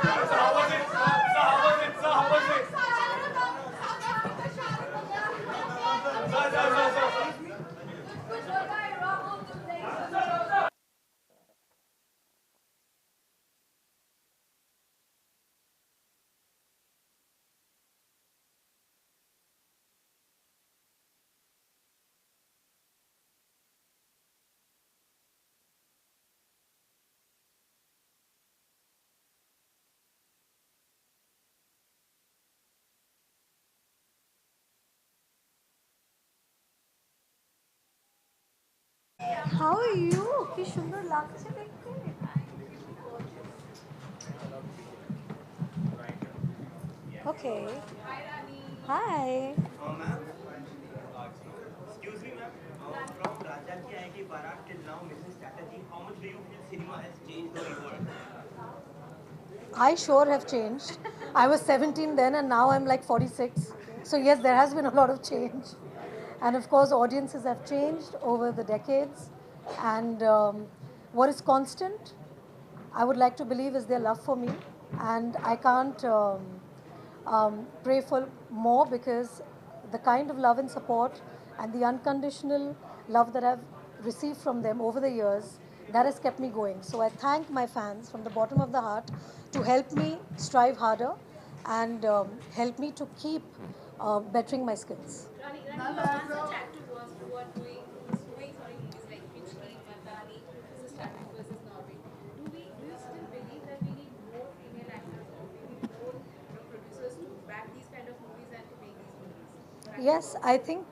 how was it? Sir, how was it? Sir, how was it? Sir. How are you? কি সুন্দর লাগছে দেখতে। Okay. Hi. Excuse me, ma'am. From Raja Ki Aayegi Barat till now, Mrs. Chatterjee, how much do you feel cinema has changed or evolved? I sure have changed. I was 17 then and now I'm like 46. So, yes, there has been a lot of change. And of course, audiences have changed over the decades. And what is constant, I would like to believe, is their love for me. And I can't pray for more because the kind of love and support and the unconditional love that I've received from them over the years, that has kept me going. So I thank my fans from the bottom of the heart to help me strive harder and help me to keep bettering my skills. Rani, your such active was who are doing sorry movies like Pichli, Mandani, this is Static versus Norway. Do you still believe that we need more female actors or we need more producers to back these kind of movies and to make these movies? Yes, I think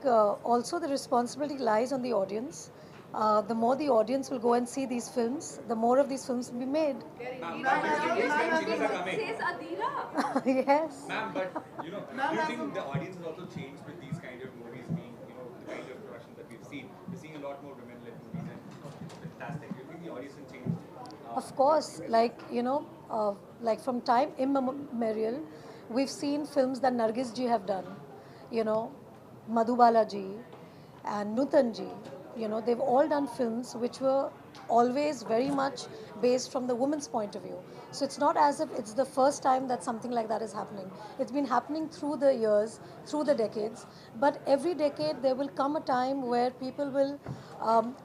also the responsibility lies on the audience. The more the audience will go and see these films, the more of these films will be made. Says Adira. Yes. Ma'am, but do you think the audience has also changed with these kind of movies being, the kind of production that we've seen? We're seeing a lot more women-led movies and it's fantastic. Do you think the audience has changed? Of course, like from time immemorial, we've seen films that Nargis ji have done, you know, Madhubala ji and Nutan ji. They've all done films which were always very much based from the woman's point of view. So it's not as if it's the first time that something like that is happening. It's been happening through the years, through the decades. But every decade there will come a time where people will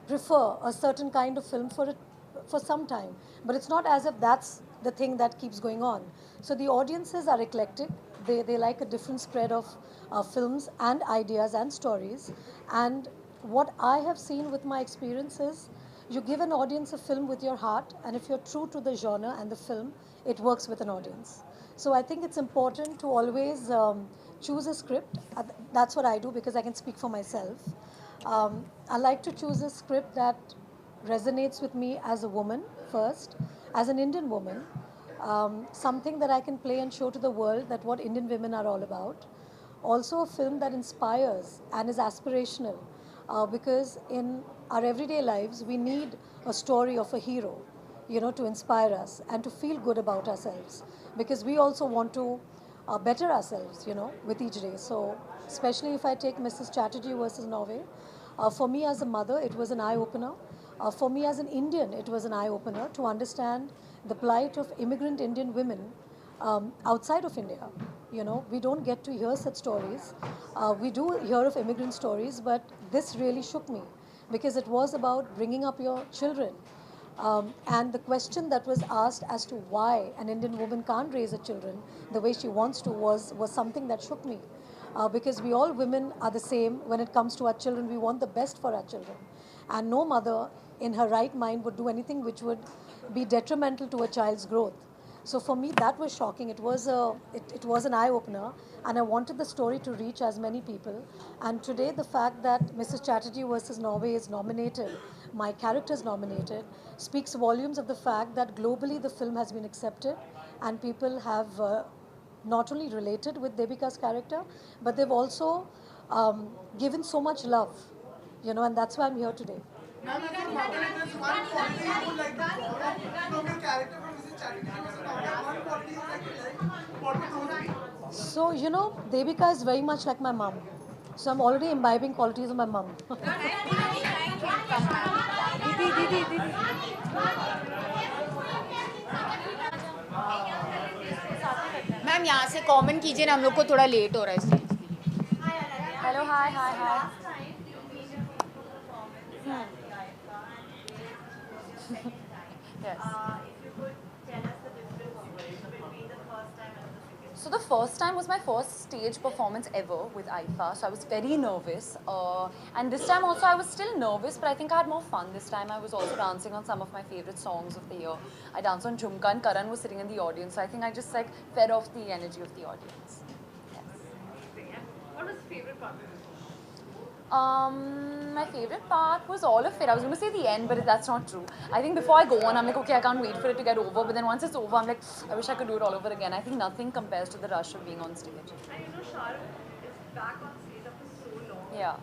prefer a certain kind of film for some time. But it's not as if that's the thing that keeps going on. So the audiences are eclectic. They like a different spread of films and ideas and stories. And what I have seen with my experience is you give an audience a film with your heart, and if you're true to the genre and the film, it works with an audience. So I think it's important to always choose a script. That's what I do because I can speak for myself. I like to choose a script that resonates with me as a woman first, as an Indian woman, something that I can play and show to the world that what Indian women are all about. Also, a film that inspires and is aspirational, because in our everyday lives we need a story of a hero, to inspire us and to feel good about ourselves, because we also want to better ourselves, with each day. So, especially if I take Mrs. Chatterjee versus Norway, for me as a mother, it was an eye opener. For me as an Indian, it was an eye opener to understand the plight of immigrant Indian women outside of India. We don't get to hear such stories. We do hear of immigrant stories, but this really shook me because it was about bringing up your children. And the question that was asked as to why an Indian woman can't raise her children the way she wants to was something that shook me. Because we all women are the same when it comes to our children. We want the best for our children. And no mother in her right mind would do anything which would be detrimental to a child's growth. So for me, that was shocking. It was an eye opener, and I wanted the story to reach as many people. And today, the fact that Mrs. Chatterjee versus Norway is nominated, my character is nominated, speaks volumes of the fact that globally the film has been accepted, and people have not only related with Devika's character, but they've also given so much love, and that's why I'm here today. Ma'am, as a mother, there's one quality you would like to borrow from your character from Mrs. Chatterjee versus Norway. One quality you would like to like. What would those be? So, Devika is very much like my mom. So I'm already imbibing qualities of my mom. Didi. यहाँ से comment कीजिए ना, हम लोग को थोड़ा late हो रहा है स्टेज के लिए. Hello, hi hi hi. Yes. So the first time was my first stage performance ever with IFA, so I was very nervous. And this time also I was still nervous, but I think I had more fun this time. I was also dancing on some of my favorite songs of the year. I danced on Jhumka and Karan was sitting in the audience, so I think I just like fed off the energy of the audience. Yes. What was your favorite part of it? My favorite part was all of it. I was going to say the end, but that's not true. I think before I go on, I'm like, okay, I can't wait for it to get over. But then once it's over, I'm like, I wish I could do it all over again. I think nothing compares to the rush of being on stage. And you know, Shah Rukh is back on stage after so long. Yeah.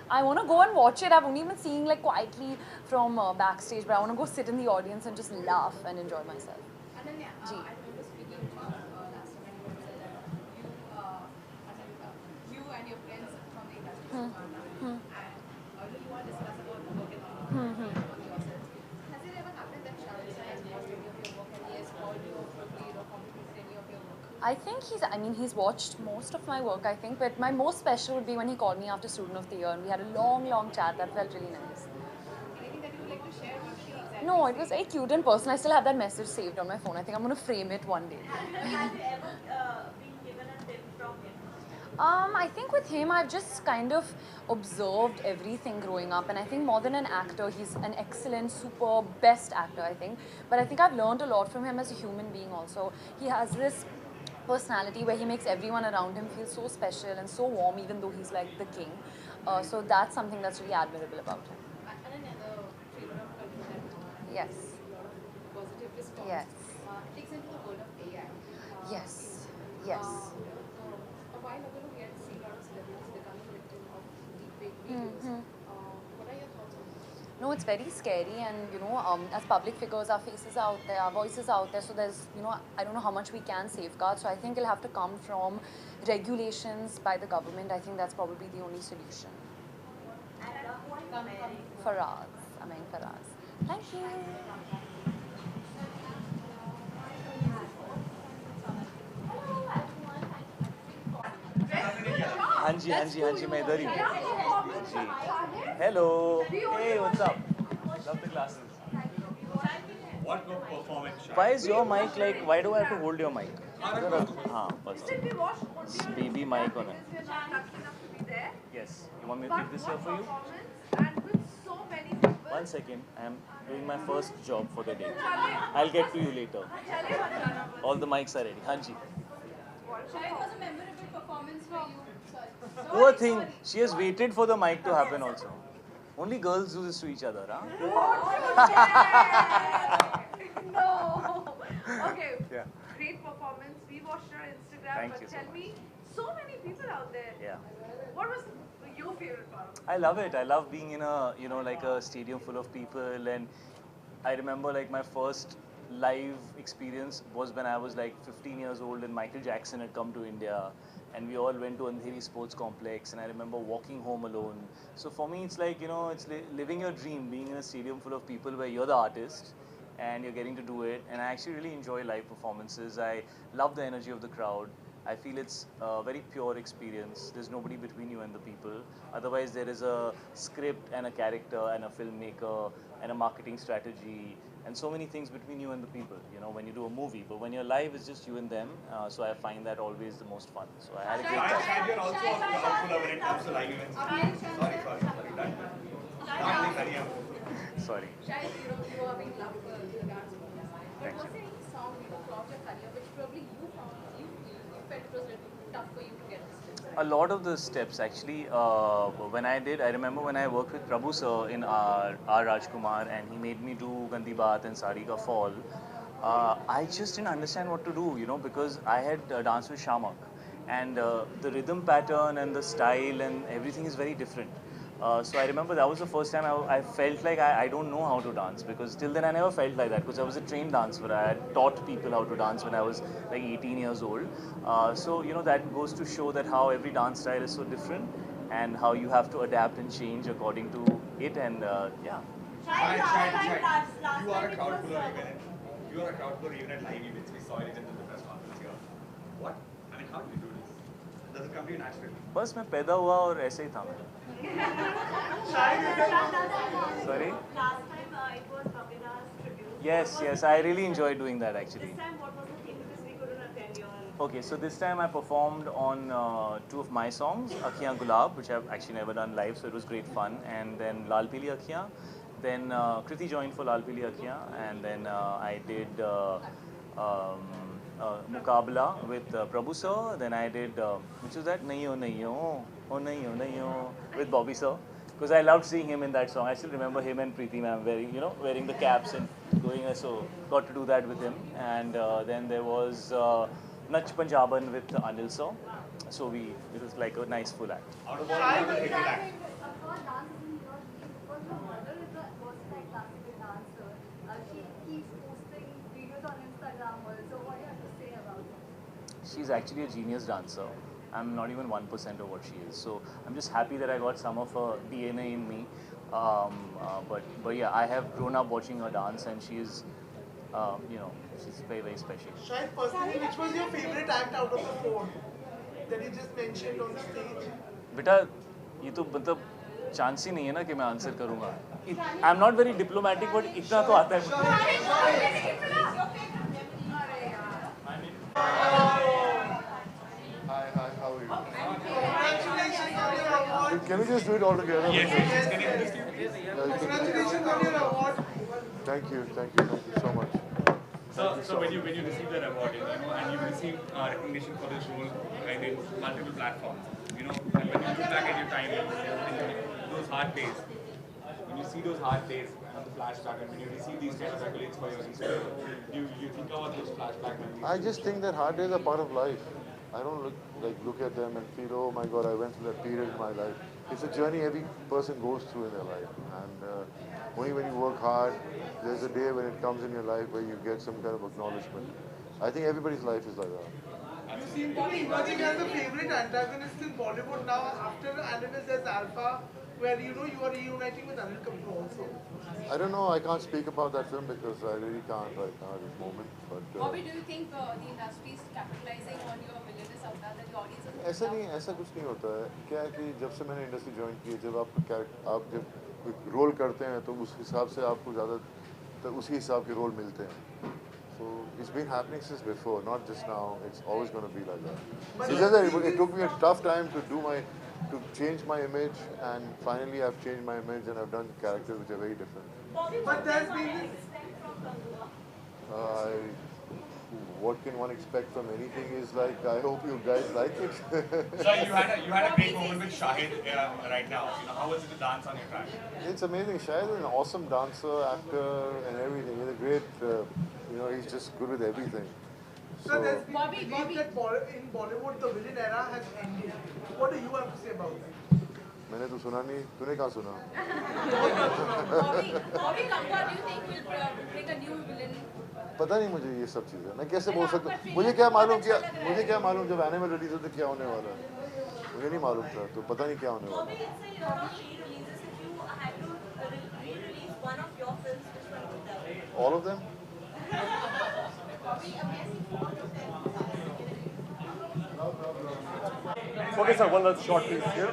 I want to go and watch it. I've only been seeing like quietly from backstage, but I want to go sit in the audience and just laugh and enjoy myself. And then, Ji. I remember speaking last time when you said that you and your friends from the industry and you want to discuss about the work and all on yourselves. Has it ever happened that Shah Rukh has watched any of your work and he has called you or played or complimented any of your work? I think he's watched most of my work, I think, but my most special would be when he called me after Student of the Year and we had a long, long chat. That felt really nice. Anything that you would like to share? What did he exactly No, it was very cute and personal. I still have that message saved on my phone. I think I'm going to frame it one day. Have you ever been given a tip from him? I think with him, I've just kind of observed everything growing up, and I think more than an actor, he's an excellent, super, best actor, I think. But I think I've learned a lot from him as a human being also. He has this personality where he makes everyone around him feel so special and so warm, even though he's like the king. So that's something that's really admirable about him. And another flavor of culture that Yes. a lot of positive response. Yes. Takes into the world of AI. Yes. Yes. A while ago, we had seen a lot of celebrities becoming victim of deepfake videos. What are your thoughts on this? No, it's very scary, and as public figures, our faces are out there, our voices are out there. So there's, I don't know how much we can safeguard. So I think it'll have to come from regulations by the government. I think that's probably the only solution. Faraz, Faraz. Thank you. हाँ जी मैं इधर ही हूँ जी. Hello. Hey, what's up? Love the glasses. What performance? Why is your mic like? Why do I have to hold your mic? हाँ, बस. BB mic on it. Yes. You want me to keep this here for you? And with so many people. 1 second. I am doing my first job for the day. I'll get to you later. All the mics are ready. हाँ जी. It was a memorable performance for you. Sorry. Poor thing. She has waited for the mic to happen also. Only girls do this to each other, huh? No. Okay. Yeah. Great performance. We watched your Instagram. Thank but you so tell much. me, so many people out there. Yeah. What was your favorite part? I love it. I love being in a, like a stadium full of people. And I remember like my first live experience was when I was like 15 years old and Michael Jackson had come to India. And we all went to Andheri Sports Complex. And I remember walking home alone. So for me, it's like, it's living your dream, being in a stadium full of people where you're the artist and you're getting to do it. And I actually really enjoy live performances. I love the energy of the crowd. I feel it's a very pure experience. There's nobody between you and the people. Otherwise, there is a script and a character and a filmmaker and a marketing strategy and so many things between you and the people, when you do a movie. But when you're live, it's just you and them. So I find that always the most fun. So I had a great time. And you're also a crowd when it comes to live events. Sorry. Done. Sorry. Shahid, you are being loved for the dance performance. But Thank was you. there any song throughout your career which probably you found you felt it was a little tough for you to get this? A lot of the steps actually, I remember when I worked with Prabhu sir in R. Rajkumar and he made me do Gandhi Baat and Sari Ka Fall. I just didn't understand what to do, because I had danced with Shamak and the rhythm pattern and the style and everything is very different. So I remember that was the first time I felt like I don't know how to dance, because till then I never felt like that, because I was a trained dancer. I had taught people how to dance when I was like 18 years old. So that goes to show that how every dance style is so different and how you have to adapt and change according to it, and yeah. You are a crowd puller even at live events. We saw it in the press conference here. What? I mean, how do you do this? Does it come to you naturally? बस मैं पैदा हुआ और ऐसे ही था मैं. Sorry? Last time it was Babina's tribute. Yes, yes, I really enjoyed doing that actually. This time, what was the theme? Because we couldn't attend your. Okay, so this time I performed on two of my songs, Akhiyan Gulab, which I've actually never done live, so it was great fun, and then Lal Pili Akhiyan. Then Kriti joined for Lal Pili Akhiyan, and then I did Mukabla with Prabhu sir. Then I did, which was that, Nayo Nayo, Oh Nayo Nayo, with Bobby sir. Because I loved seeing him in that song. I still remember him and Preeti ma'am wearing the caps and going, so got to do that with him. And then there was Nach Punjaban with Anil sir. So it was like a nice full act. Out of all, what was the favorite act? She's actually a genius dancer. I'm not even 1% of what she is. So I'm just happy that I got some of her DNA in me. But yeah, I have grown up watching her dance, and she's she's very, very special. Shahid, personally, which was your favorite act out of the four that you just mentioned on stage? बेटा ये तो मतलब chance ही नहीं है ना कि मैं answer करूँगा. I am not very diplomatic, but इतना तो आता है मुझे. Hi, how are you? Congratulations on your award. Can we just do it all together? Yes, Because- yes. Can you just do Yeah, you can- Congratulations on your award. Thank you so much. So when you receive that award, and you receive recognition for this role in multiple platforms, and when you look back at your time in those hard days, when you see those hard days on the flashback, and when you receive these kind of accolades for your career, you think about those flashback memories. I just think that hard days are part of life. I don't look at them and feel, oh my God, I went through that period in my life. It's a journey every person goes through in their life, and only when you work hard, there's a day when it comes in your life where you get some kind of acknowledgement. I think everybody's life is like that. You seem to be emerging as a favorite antagonist in Bollywood now after Animus as Alpha, where you are reuniting with Anil Kapoor also. I don't know, I can't speak about that film because I really can't right now at this moment. But Bobby, do you think the industry is capitalizing on your villainous avatar that the audience is ऐसा नहीं, ऐसा कुछ नहीं होता है. क्या है कि जब से मैंने इंडस्ट्री ज्वाइन की है, जब आप जब कोई रोल करते हैं तो उस हिसाब से आपको ज़्यादा तो उसी हिसाब के रोल मिलते हैं. So it's been happening since before, not just now. It's always going to be like that. It's just that it took me a tough time to change my image, and finally I've changed my image and I've done characters which are very different. But there's been this. What can one expect from anything is like, I hope you guys like it. So you had a great moment with Shahid right now. How was it to dance on your track? It's amazing. Shahid is an awesome dancer, actor, and everything. He's a great, he's just good with everything. So there's been belief that in Bollywood the villain era has ended. What do you have to say about that? मैंने तो सुना नहीं, तूने कहाँ सुना? Bobby Kampa, do you think will bring a new villain? पता नहीं मुझे ये सब चीज़ें. मैं कैसे बोल सकता हूँ? मुझे क्या मालूम जब एनिमे रिलीज होते क्या होने वाला है? मुझे नहीं मालूम था, तो पता नहीं क्या होने वाला है. Bobby, let's say you're on re-releases. If you had to re-release one of your films, which one would that be? All of them? Okay, sir, one last short piece here.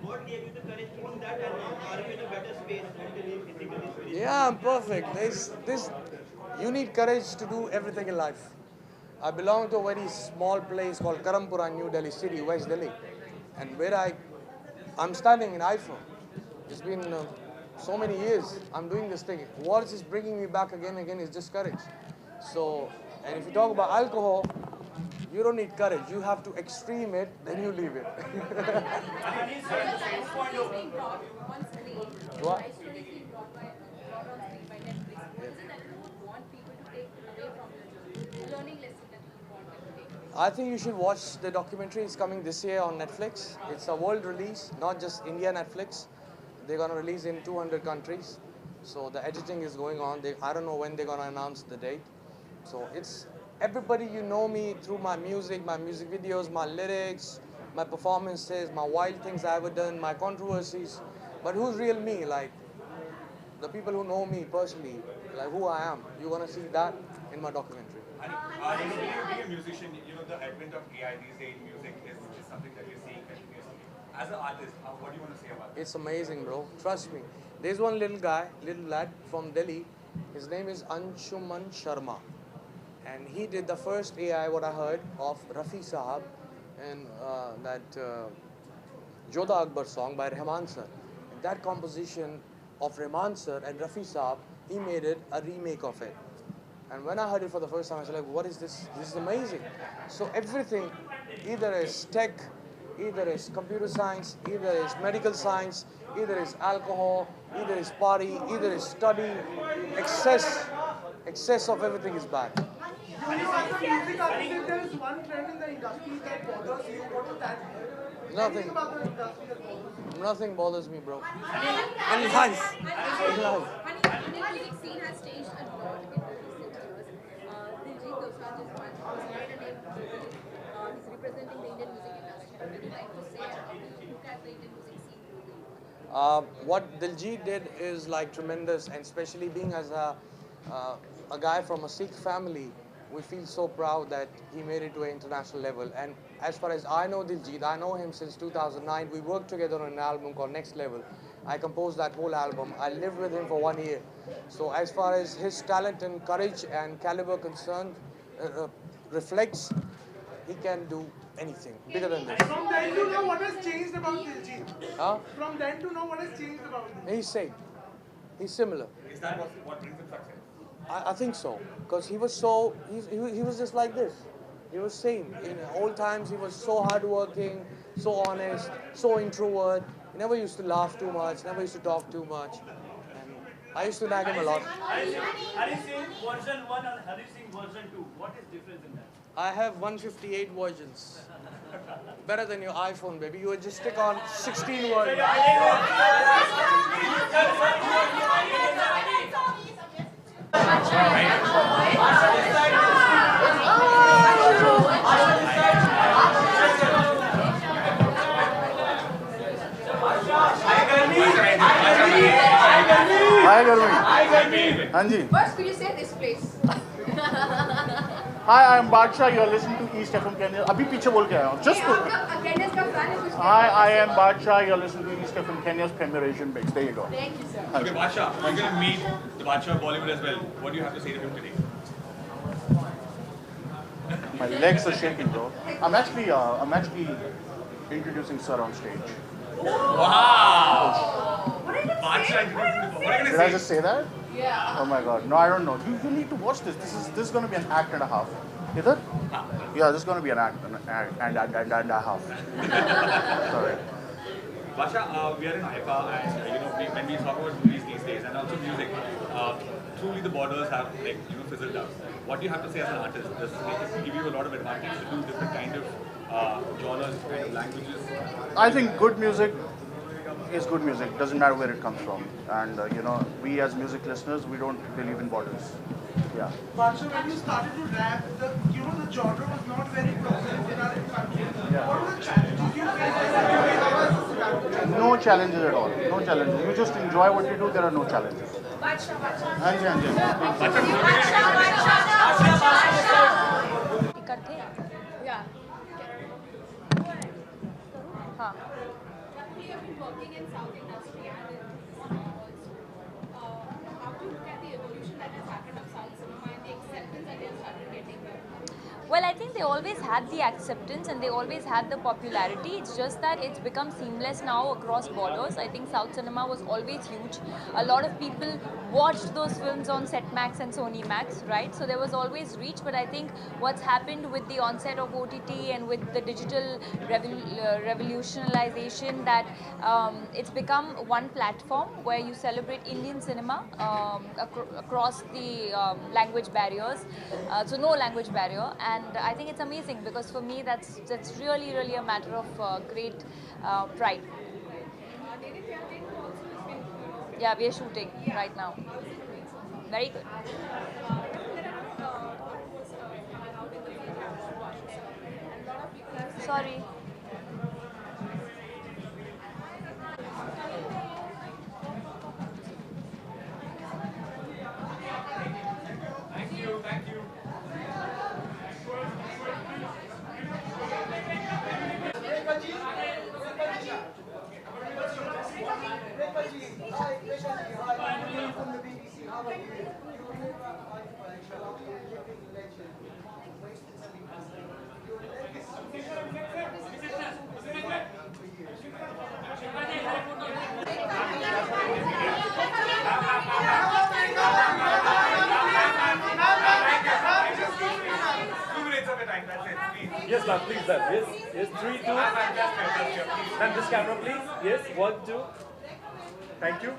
What gave you the courage to do that, and now are you in a better space mentally, physically, spiritually? Yeah, I'm perfect. You need courage to do everything in life. I belong to a very small place called Karampura, New Delhi City, West Delhi. And where I'm standing in IFA. It's been so many years I'm doing this thing. What is bringing me back again and again is just courage. So, and if you talk about alcohol, you don't need courage. You have to extreme it, then you leave it. What? I think you should watch the documentary. It's coming this year on Netflix. It's a world release, not just India Netflix. They're going to release in 200 countries. So the editing is going on. I don't know when they're going to announce the date. So it's everybody you know me through my music videos, my lyrics, my performances, my wild things I've ever done, my controversies. But who's real me? Like the people who know me personally, like who I am. You're gonna see that in my documentary. And being a musician, you know, the advent of AI these days in music is something that we're seeing continuously. As an artist, what do you want to say about it? It's amazing, bro. Trust me. There's one little lad from Delhi. His name is Anshuman Sharma. And he did the first AI, what I heard, of Rafi Sahab and that Jodha Akbar song by Rahman sir. And that composition of Rahman sir and Rafi Sahab, he made it a remake of it. And when I heard it for the first time, I was like, what is this? This is amazing. So everything, either is tech, either is computer science, either is medical science, either is alcohol, either is party, either is study, excess of everything is bad. As a music artist, if there is one trend in the industry that bothers you, what would that be? Nothing. Anything about the industry that bothers you? Nothing bothers me, bro. And life. Indian music scene has changed a lot in recent years. Diljit Dosanjh is one. He's made a name globally. He's representing the Indian music industry. What would you like to say? How do you look at the Indian music scene globally? What Diljit did is like tremendous, and especially being as a guy from a Sikh family, we feel so proud that he made it to an international level. And as far as I know Diljit, I know him since 2009. We worked together on an album called Next Level. I composed that whole album. I lived with him for 1 year. So as far as his talent and courage and caliber concerned reflects, he can do anything bigger than this. From then to know what has changed about Diljit? Huh? From then to know what has changed about him? He's same. He's similar. Is that what brings him success? I think so, because he was so, he was just like this. He was same. In old times, he was so hardworking, so honest, so introvert. He never used to laugh too much, never used to talk too much. And I used to nag him a lot. Hari Singh version 1 and Hari Singh version 2. What is difference in that? I have 158 versions. Better than your iPhone, baby. You would just stick on 16 versions. Hi, Garmi. Anji. First, could you say this, please? Hi, I am Badsha. You are listening to East FM Kenya. Abhi piche bol ke aaya hu. Just Hi, I am Badsha. You are listening to East FM Kenya's Premier Asian Mix. There you go. Thank you, sir. Okay, Badsha, you're going to meet the Badsha of Bollywood as well. What do you have to say to him today? My legs are shaking, bro. I'm actually introducing Sir on stage. Wow! Badsha introducing the What are you going to say? Did I just say that? Yeah. Oh my God. No, I don't know. You need to watch this. This is going to be an act and a half. Either? Yeah, this is going to be an act and a half. Sorry. Badsha, we are in IPA, and when we talk about movies these days and also music, truly the borders have fizzled out. What do you have to say as an artist? Does it give you a lot of advantage to do different kind of genres, kind of languages? I think good music is good music. Doesn't matter where it comes from. And we as music listeners, we don't believe in borders. Yeah. Badsha, when you started to rap, the genre was not very present in our country. Yeah. What were the challenges you faced? No challenges at all. No challenges. You just enjoy what you do. There are no challenges. Badsha. Anji. Yeah. हाँ. We have been working in South industry and in cinema also. How do you look at the evolution that has happened of South cinema and the acceptance that they have started getting there? Well, I think they always had the acceptance and they always had the popularity. It's just that it's become seamless now across borders. I think South cinema was always huge. A lot of people watched those films on Setmax and Sony Max, right? So there was always reach. But I think what's happened with the onset of OTT and with the digital revolutionization, that it's become one platform where you celebrate Indian cinema across the language barriers. So no language barrier. And I think it's amazing because for me that's really a matter of great pride. Yeah, we are shooting right now. Very good. Sorry. Thank you, thank you. Yes, ma'am, please, ma'am. Yes, yes, 3, 2. Ma'am, this camera, please. Yes, 1, 2. Thank you.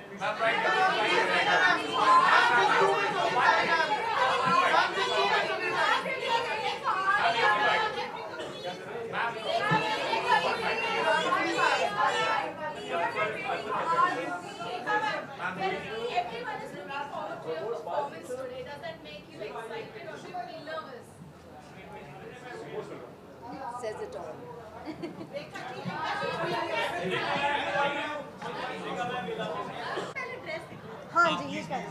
Everyone is looking forward to your performance today. Does that make you excited or should you feel nervous? Says it all. हाँ जी ये कर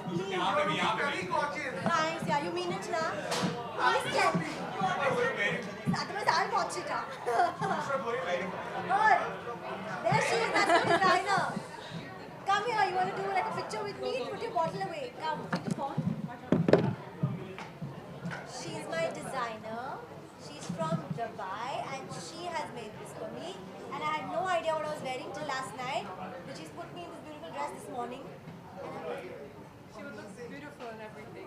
Thanks yeah you mean it ना Please tell me तुम्हें सारे बहुत सी था और there she is that's the designer come here you want to do like a picture with me put your bottle away come take the phone she's my designer she's from Dubai and she has made this for me and I had no idea what I was wearing till last night but she's put me in this beautiful dress this morning She would look beautiful and everything.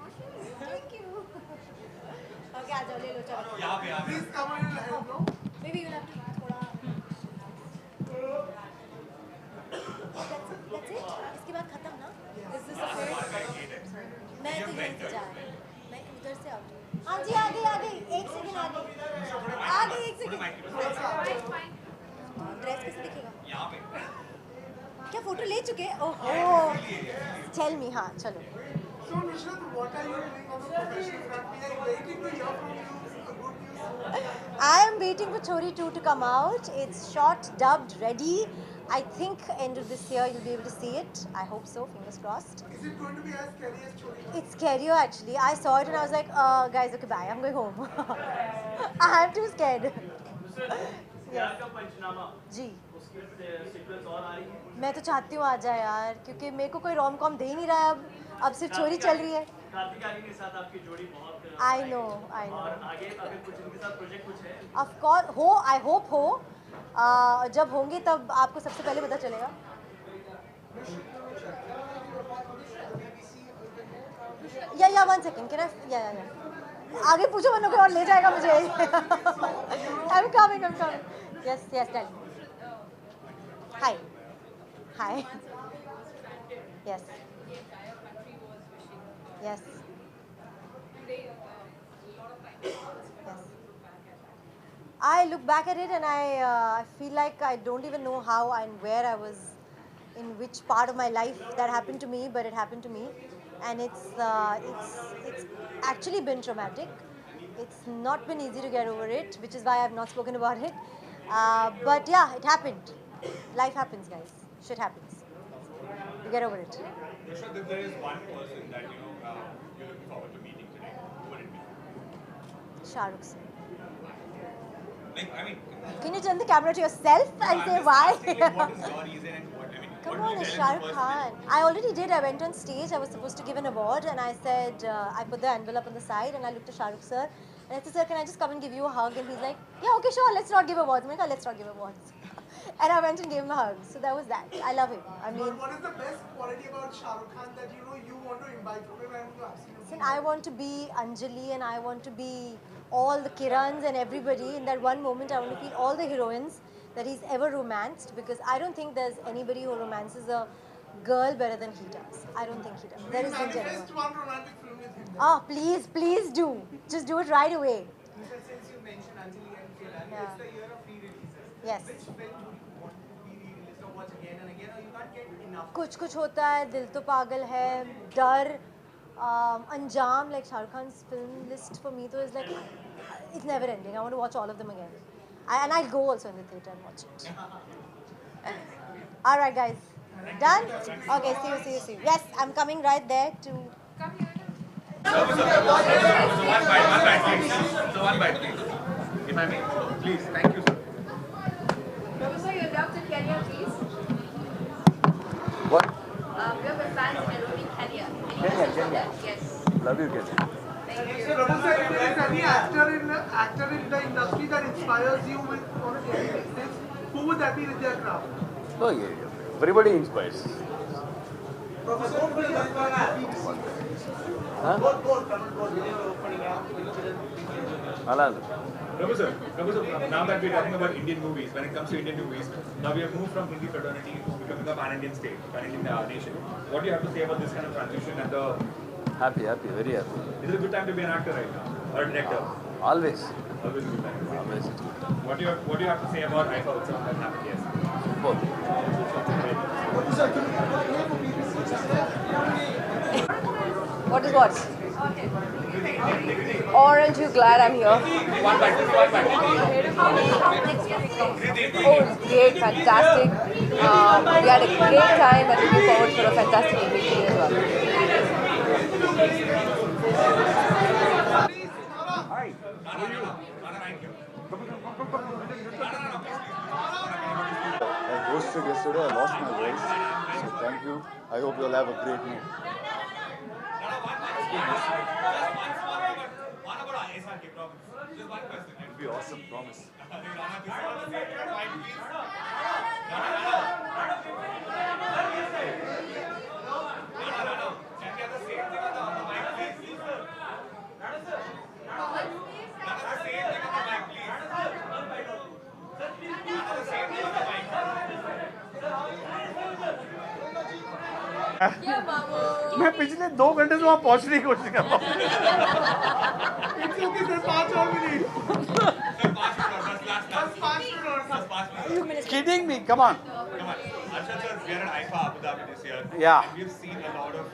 Thank you. Okay, आ जाओ ले लो चलो. यहाँ पे Please come on and help no. Maybe you'll have to थोड़ा. That's it. इसके बाद खत्म ना? Is this a fair? मैं तो यहीं से जा रही हूँ. मैं उधर से आऊँ. हाँ जी आ गई. एक सेकंड आ गई. एक सेकंड. ड्रेस कैसे दिखेगा? यहाँ पे. क्या फोटो ले चुके? ओहो. Tell me हाँ चलो. So Nishrat, what are you doing on the professional front? We are waiting to hear from you. Good news. I am waiting for Chori 2 to come out. It's shot, dubbed, ready. I think end of this year you'll be able to see it. I hope so. Fingers crossed. Is it going to be as scary as Chori? It's scarier actually. I saw it and I was like, guys, okay, bye. I'm going home. I'm too scared. यार का पंचनामा जी उसकी sequence और आ रही है मैं तो चाहती हूँ आ जाए यार क्योंकि मेरे को कोई रोम कॉम दे ही नहीं रहा है अब सिर्फ चोरी चल रही है कार्तिक आर्यन के साथ आपकी जोड़ी बहुत आई नो और आगे अगर कुछ इनके साथ प्रोजेक्ट कुछ है ऑफ कोर्स हो आई होप हो जब होंगे तब आपको सबसे पहले पता चलेगा या 1 सेकंड कैन आई या आगे पूछो वरना कोई और ले जाएगा मुझे I am coming yes yes tell hi hi yes yes I look back at it and I feel like I don't even know how and where I was in which part of my life that happened to me, but it happened to me, and it's actually been traumatic. It's not been easy to get over it, which is why I've not spoken about it. But yeah, it happened. Life happens, guys. Shit happens. You get over it. Nishrat, if there is one person that you're looking forward to meeting today, who would it be? Shah Rukh Khan. Like, I mean, Can you turn the camera to yourself and say why? asking, like, what is your reason and what, I mean, Come what on, do you it's tell Shah him Rukh personally? Khan. I already did. I went on stage. I was supposed to give an award, and I said, I put the envelope on the side, and I looked at Shah Rukh sir, and I said, sir, can I just come and give you a hug? And he's like, yeah, okay, sure. Let's not give awards. I'm like, let's not give awards. And I went and gave him a hug. So that was that. I love him. I mean, What is the best quality about Shah Rukh Khan that you want to imbibe from him and you absolutely listen, I want to be Anjali, and I want to be all the Kirans and everybody. In that one moment, I want to feel all the heroines that he's ever romanced, because I don't think there's anybody who romances a girl better than he does. I don't think he does. There isn't anyone. manifest one romantic film with him. Oh, please do. Just do it right away. Since you mentioned Anjali and Kiran, Yeah. it's the year of re-releases. Yes. Which film would you want to be re-released or watch again and again, or you can't get enough? कुछ कुछ होता है, दिल तो पागल है, डर, अंजाम, like Shah Rukh Khan's film list for me, तो is like, it's never ending. I want to watch all of them again. And I'll go also in the theatre and watch it. All right, guys. Done? Okay, see you. Yes, I'm coming right there to... One bite, please. So one bite, please. If I may. Please, thank you, sir. Professor, you adopted Kenya, please. What? We have a fans in Nairobi, Kenya. Kenya. Yes. Love you, Kenya. Thank you. Professor, if there is any actor in the industry that inspires you with on a daily basis, who would that be with their craft? Oh, yeah. Everybody inspires. Professor, who will inspire? Huh? Alal. Professor, now that we're talking about Indian movies, when it comes to Indian movies, now we have moved from Hindi fraternity to becoming a pan-Indian state, pan-Indian nation. What do you have to say about this kind of transition and the... Happy, very happy. Is it a good time to be an actor right now? Or a director? Always. Always a good time. Always. What do you have to say about Haifa Utsav that happened yesterday? What is what? Orange, you glad I'm here? One bite. Oh, it's great, fantastic. We had a great time and looking forward for a fantastic evening as well. Hi. How are you? I hosted yesterday, I lost my voice. So thank you. I hope you'll have a great night. It'll be awesome, promise. मैं पिछले 2 घंटे से वहाँ पहुँचने की कोशिश कर रहा हूँ। Kidding me? Come on. Arshad sir, we are at IFA Abu Dhabi this year. Yeah. And we've seen a lot of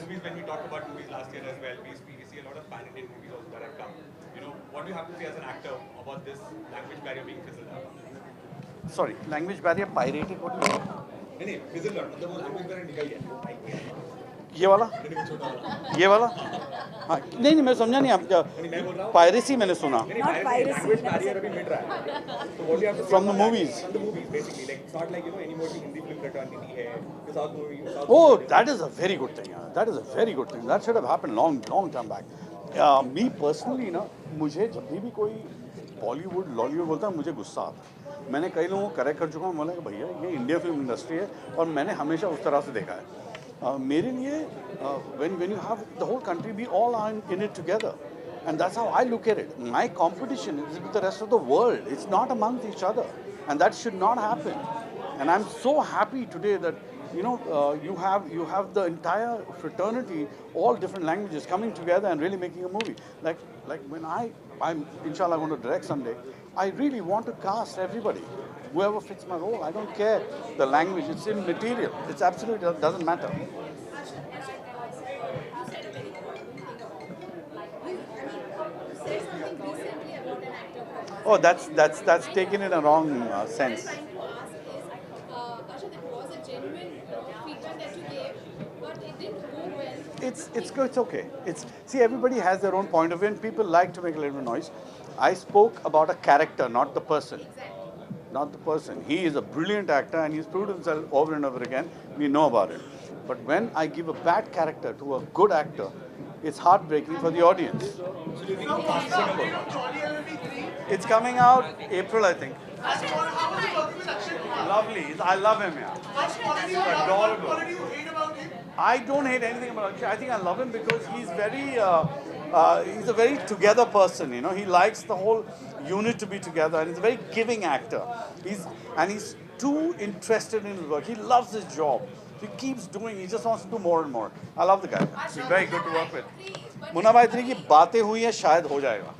movies. When we talked about movies last year as well, we see a lot of pan-Indian movies also that have come. What do you have to say as an actor about this language barrier being fizzled out? Sorry, language barrier pirated. What do you mean? नहीं fizzled out मतलब वो language barrier निकल गया. ये वाला? ये वाला? हाँ, नहीं मैं समझा नहीं आप क्या पायरेसी मैंने सुना Language barrier अभी मिट रहा है. So what do you have to say From the about that? movies. From the movies basically, like it's not like anymore the Hindi film fraternity है. The South movie. Oh, that is a very good thing. That is a very good thing. That should have happened long time back. Me personally ना मुझे जब भी कोई बॉलीवुड लॉलीवुड बोलता है मुझे गुस्सा आता है. मैंने कई लोगों को करेक्ट कर चुका हूँ. बोला कि भैया ये इंडिया फिल्म इंडस्ट्री है और मैंने हमेशा उस तरह से देखा है. मेरे लिए when you have the whole country, we all are in it together, and that's how I look at it. My competition is with the rest of the world. It's not amongst each other, and that should not happen. And I'm so happy today that you have the entire fraternity, all different languages coming together and really making a movie. Like when I'm inshallah going to direct someday, I really want to cast everybody. Whoever fits my role, I don't care the language, it's immaterial. It's absolutely doesn't matter. Oh, that's taken in a wrong sense. It's okay. See, everybody has their own point of view, and people like to make a little bit of noise. I spoke about a character, not the person. Not the person. He is a brilliant actor and he's proved himself over and over again. We know about it. But when I give a bad character to a good actor, it's heartbreaking for the audience. It's coming out April, I think. Lovely. I love him, yeah. He's adorable. I don't hate anything about Akshay. I think I love him because he's he's a very together person, He likes the whole unit to be together, and he's a very giving actor. He's too interested in his work. He loves his job. He keeps doing. He just wants to do more and more. I love the guy. He's very good to work with. Munna Bhai 3 की बातें हुई हैं, शायद हो जाएगा.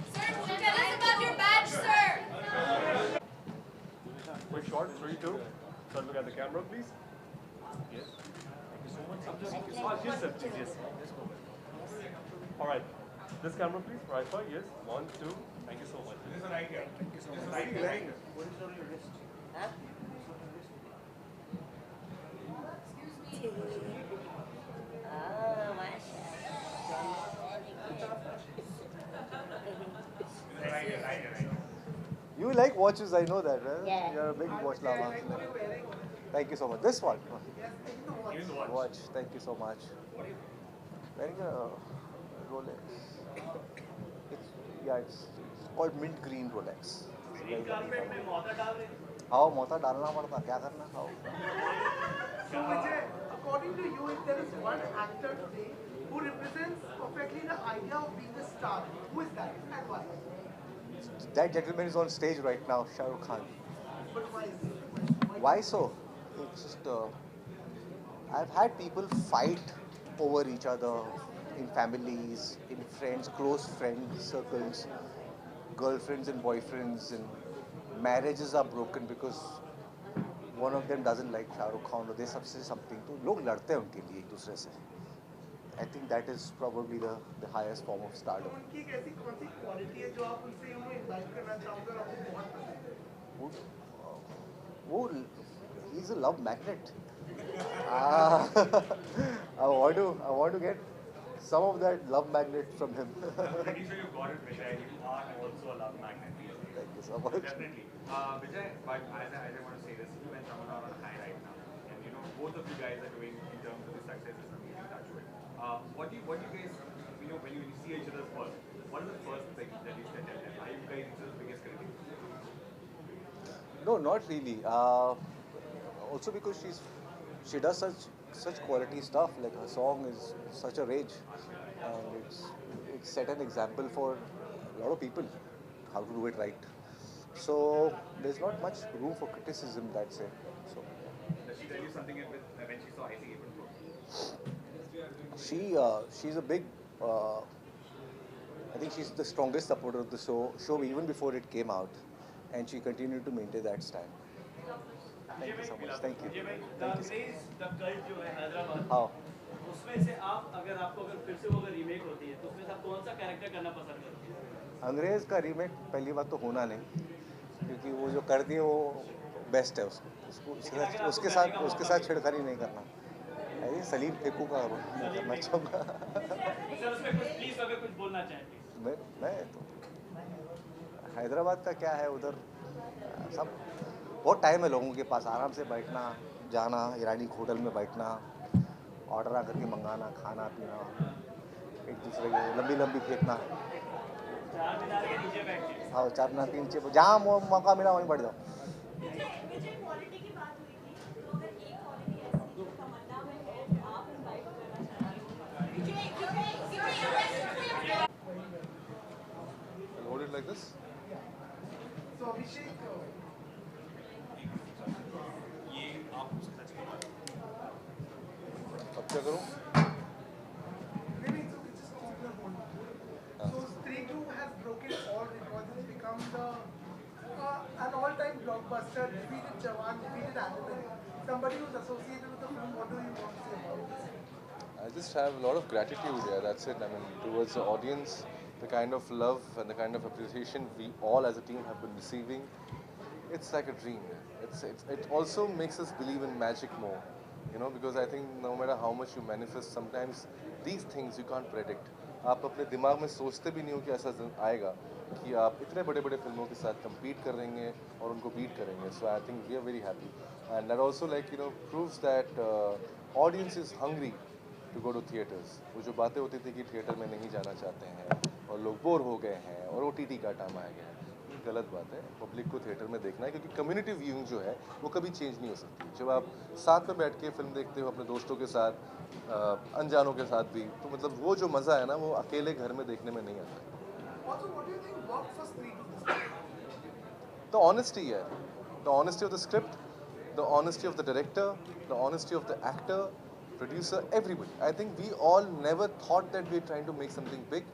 Quick short, 3, 2. Let's look at the camera, please. Yes. Thank you so much. Yes. All right. This camera, please. Raifa, yes. 1, 2. Thank you so much. This is right here. Thank you so much. Right here. Right here. What is on your wrist? Right here. Right here. You like watches, I know that, right? Yeah. You're a big watch lover. Thank you so much. This one. Use the watch. Watch. Thank you so much. Wearing a Rolex. It's called mint green Rolex. Green carpet में मोता डाल रहे हैं हाँ मोता डालना पड़ता क्या करना हाँ So Vijay, according to you, if there is one actor today who represents perfectly the idea of being a star, who is that and why? That gentleman is on stage right now, Shah Rukh Khan. But why is it? Why so? It's just I've had people fight over each other in families, in friends, close friend circles, girlfriends and boyfriends, and marriages are broken because one of them doesn't like Shah Rukh Khan or they say something. तो लोग लड़ते हैं उनके लिए एक दूसरे से. I think that is probably the highest form of stardom. उनकी एक ऐसी कौन सी क्वालिटी है जो आप उनसे इनवाइट करना चाहोगे और आपको बहुत पसंद है? वो he's a love magnet. I want to get some of that love magnet from him. I'm pretty sure you got it, Vijay. You are also a love magnet. Thank you so much. Definitely. Vijay, but as I want to say this, you and Raman are on high right now. And you know, both of you guys are doing in terms of the success is amazing, touch wood. What do you guys, you know, when you see each other's work, what is the first thing that you tell them? Are you guys each other's biggest critics? No, not really. Also because she does such quality stuff. Like her song is such a rage, and it's set an example for a lot of people how to do it right. So there's not much room for criticism. That's it. So Does she tell you something when she saw IC even before? she's a big. I think she's the strongest supporter of the show even before it came out, and she continued to maintain that stand. Thank you so much. Thank you. विजय भाई, Thank you. The cult जो है हैदराबाद हाँ. उसमें से आप आपको फिर से वो अगर रीमेक होती है तो उसमें से आप कौन सा कैरेक्टर करना पसंद करते हैं? अंग्रेज का रीमेक पहली बात तो होना नहीं, क्योंकि वो जो कर दिए वो बेस्ट है उसके साथ छिड़खानी नहीं करना. ये सलीम फेकू का रोल करना चाहूँगा. सर उसमें कुछ प्लीज अगर कुछ बोलना चाहें मैं तो हैदराबाद का क्या है उधर सब बहुत टाइम है लोगों के पास आराम से बैठना जाना ईरानी होटल में बैठना ऑर्डर आकर के मंगाना खाना पीना एक दूसरे को लंबी फेंकना. चार मीनार के नीचे बैठ के हाँ 4 मीनार के नीचे जहाँ मौका मिला वहीं बैठ जाओ. विजय क्वालिटी की बात हुई थी तो अगर एक क्वालिटी ऐसी जो तमन्ना में है जो आप इनवाइट करना चाहेंगे Hold it like this. So Abhishek, ये आप उसके साथ चलिए. अब क्या करूँ? maybe it's okay, just keep your hold. So Stree 2 has broken all records. It's become an all-time blockbuster. Defeated Jawan, defeated Animal. Somebody who's associated with the film, what do you want to say about this? I just have a lot of gratitude. Yeah, that's it. I mean, towards the audience, the kind of love and the kind of appreciation we all as a team have been receiving. It's like a dream. It also makes us believe in magic more. You know, because I think no matter how much you manifest, sometimes these things you can't predict. आप अपने दिमाग में सोचते भी नहीं हो कि ऐसा दिन आएगा कि आप इतने बड़े फिल्मों के साथ compete करेंगे और उनको beat करेंगे. So I think we are very happy, and that also proves that audience is hungry to go to theaters. वो जो बातें होती थी कि थिएटर में नहीं जाना चाहते हैं और लोग बोर हो गए हैं और OTT का टाइम आ गया है, ये गलत बात है. पब्लिक को थिएटर में देखना है क्योंकि कम्युनिटी व्यूइंग जो है वो कभी चेंज नहीं हो सकती. जब आप साथ में बैठ के फिल्म देखते हो अपने दोस्तों के साथ, अनजानों के साथ भी, तो मतलब वो जो मज़ा है ना वो अकेले घर में देखने में नहीं आता. Also, what do you think worked for Stree 2 this time? The honesty है, the honesty of the script, the honesty of the director, the honesty of the actor, producer, everybody. I think we all never thought that we were trying to make something big.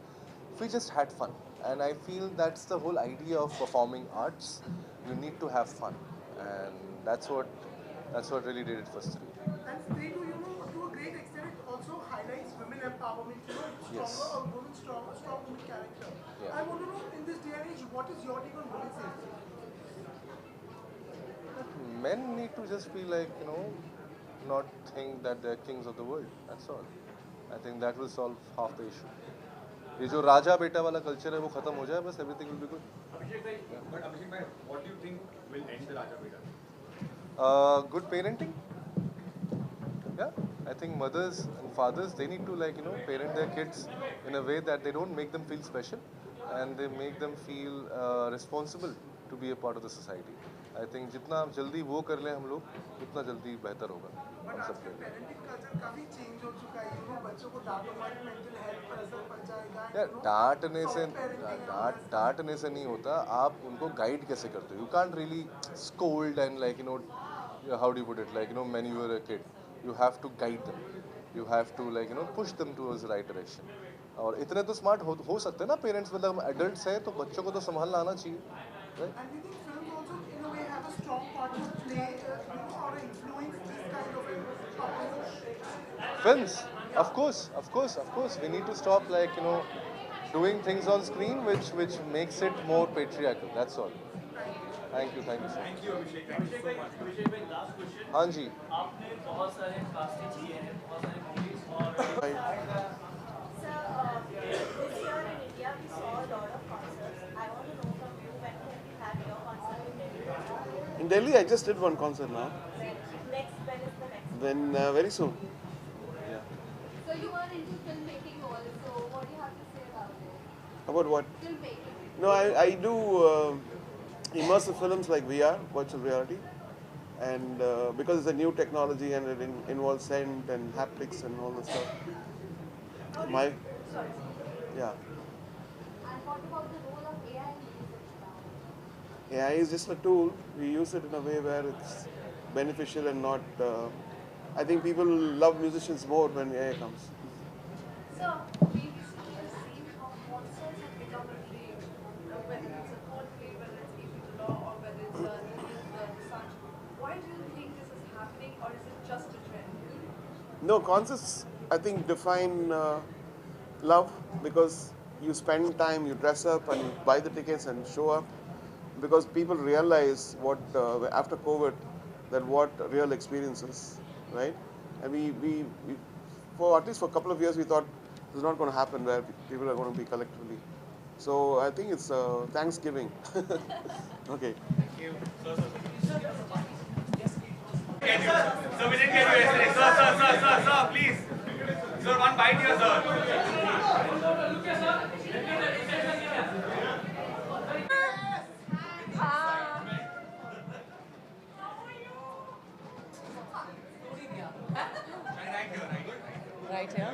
We just had fun, and I feel that's the whole idea of performing arts. You need to have fun, and that's what really did it for Stree. And Stree 2, to a great extent, it also highlights women women empowerment, Yes. strong woman character. Yeah. I want to know, in this day and age, what is your take on women's safety? Men need to just be like, not think that they're kings of the world. That's all. I think that will solve half the issue. ये जो राजा बेटा वाला culture है वो खत्म हो जाए बस everything will be good. Abhishek bhai, but Abhishek bhai, what do you think will end the Raja Beta? Good parenting. Yeah, I think mothers and fathers, they need to parent their kids in a way that they don't make them feel special and they make them feel responsible to be a part of the society. I think जितना जल्दी वो कर लें हम लोग उतना जल्दी बेहतर होगा हम सब के लिए. पेरेंटिंग कल्चर काफी चेंज हो चुका है, बच्चों को डांटो मारो, मेंटल हेल्थ पर असर पड़ जाएगा. यार डांटने से नहीं होता, आप उनको गाइड कैसे करते हो. You can't really scold and how do you put it, maneuver a kid. You have to guide them. You have to push them towards the right direction. और इतने तो स्मार्ट हो सकते हैं ना पेरेंट्स, मतलब एडल्ट्स हैं तो बच्चों को तो संभालना आना चाहिए, right? And we think films also in a way have a strong part to play, or influence this kind of approach. Films, of course. We need to stop doing things on screen which makes it more patriarchal. That's all. Thank you so much. Thank you, Abhishek. Thank you so much. अभिषेक भाई, last question. हाँ जी. आपने बहुत सारे casting किए हैं, बहुत सारे movies और Sir, this year in India we saw a lot of concerts. I want to know from you, when can we have your concert in Delhi? In Delhi, I just did one concert now. When is the next? When very soon. Yeah. So you are into filmmaking also. What do you have to say about it? About what? Filmmaking. No, I do immersive films like VR, virtual reality, and because it's a new technology and it involves scent and haptics and all that stuff. Yeah. And what about the role of AI in music? AI is just a tool. We use it in a way where it's beneficial and not. I think people love musicians more when AI comes. So, we recently have seen how concerts have become a rage. Whether it's a Coldplay, whether it's AP Law, or whether it's such. Why do you think this is happening, or is it just a trend? No, concerts, I think, define love because you spend time, you dress up and you buy the tickets and show up because people realize what, after COVID, that what real experience is, right? And we for at least for a couple of years, we thought it's not going to happen where people are going to be collectively. So I think it's Thanksgiving. Okay. Thank you. So we didn't get you yesterday. Sir, please. Sir, one bite here, sir. Right here.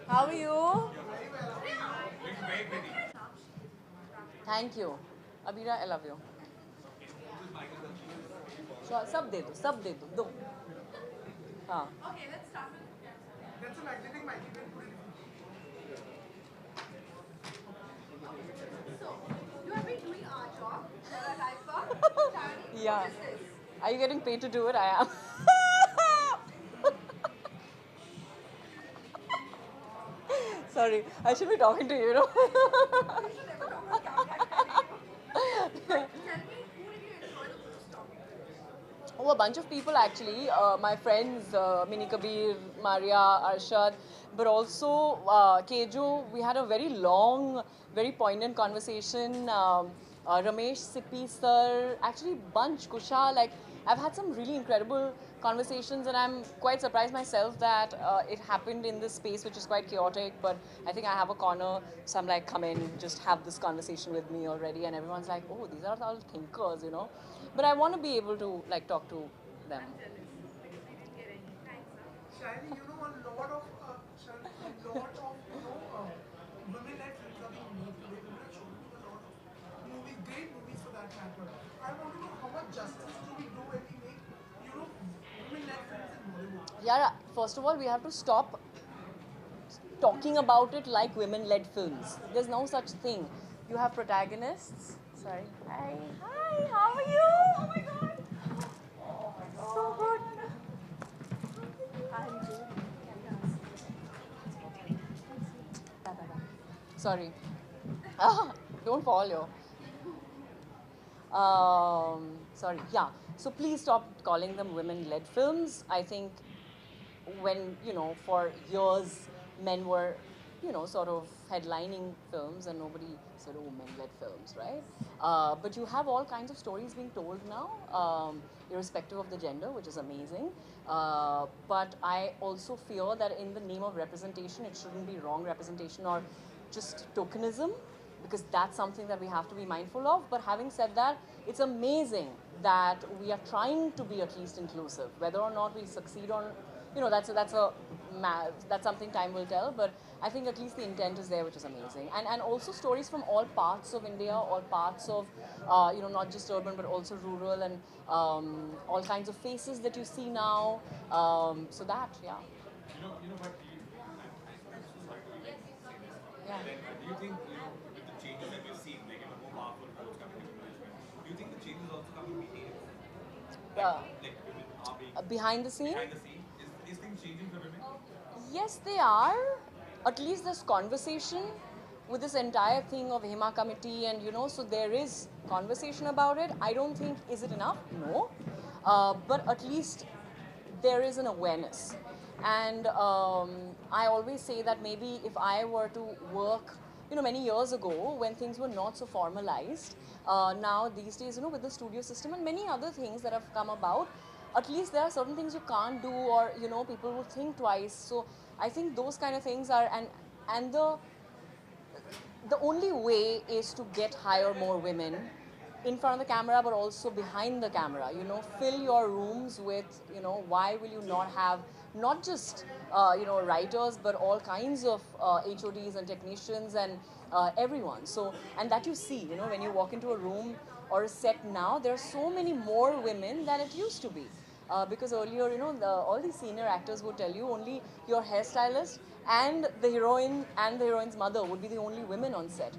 How are you? Thank you. Abira, I love you. सब दे दो. हाँ. Okay, let's start with That's a magnetic mic. So, you have been doing our job, Typer, Yeah. What is this? Are you getting paid to do it? I am. Sorry, I should be talking to you, you know. Oh, a bunch of people actually. My friends, Mini Kabir, Maria, Arshad, but also Kejo. We had a very long, very poignant conversation. Ramesh, Sippy sir, actually bunch, Kusha. Like, I've had some really incredible conversations, and I'm quite surprised myself that it happened in this space, which is quite chaotic. But I think I have a corner, so I'm like, come in, just have this conversation with me already, and everyone's like, oh, these are all thinkers, you know. But I want to be able to like talk to them. Shiny, a lot of women-led films are being made today. Women are showing a lot of movies, great movies for that matter. I want to know how much justice do we do when we make, women-led films in Bollywood? Yeah, first of all, we have to stop talking about it like women-led films. There's no such thing. You have protagonists. Sorry. Hi. Hi, how are you? Oh my god. So good. I'm good. Sorry. Don't fall, yo. Sorry, yeah. So please stop calling them women-led films. I think when, you know, for years men were, you know, sort of headlining films and nobody said, oh, men-led films, right? But you have all kinds of stories being told now, irrespective of the gender, which is amazing. But I also fear that in the name of representation, it shouldn't be wrong representation or just tokenism, because that's something that we have to be mindful of. But having said that, it's amazing that we are trying to be at least inclusive. Whether or not we succeed on, you know, that's something time will tell. But I think at least the intent is there, which is amazing. And also stories from all parts of India, all parts of, you know, not just urban but also rural, and all kinds of faces that you see now. So that, yeah. But I'm so sorry to say this. Yeah. Then, do you think, you know, with the changes that we've seen, like, you know, more powerful roles coming into management, do you think the changes also coming behind? Like women are being Behind the scene? Behind the scene, is things changing for women? Yes, they are. At least this conversation with this entire thing of Hema committee, and you know, so there is conversation about it. I don't think, is it enough? No. But at least there is an awareness. And I always say that maybe if I were to work, you know, many years ago when things were not so formalized, now these days, you know, with the studio system and many other things that have come about, at least there are certain things you can't do, or, you know, people will think twice. So I think those kind of things are, and the only way is to hire more women in front of the camera, but also behind the camera. You know, fill your rooms with, you know, why will you not have not just, you know, writers, but all kinds of HODs and technicians and everyone. So, and that you see, you know, when you walk into a room or a set now, there are so many more women than it used to be. Because earlier, you know, all these senior actors would tell you only your hairstylist and the heroine and the heroine's mother would be the only women on set.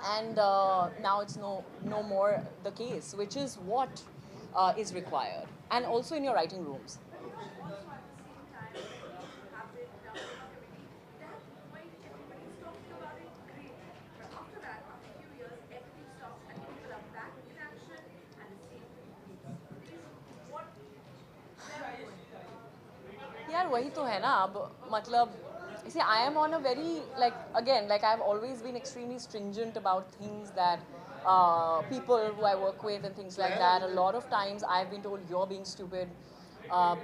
And now it's no more the case, which is what is required. And also in your writing rooms. यार वही तो है ना अब मतलब see I am on a very like I've always been extremely stringent about things that people who I work with and things like that. A lot of times I've been told you're being stupid,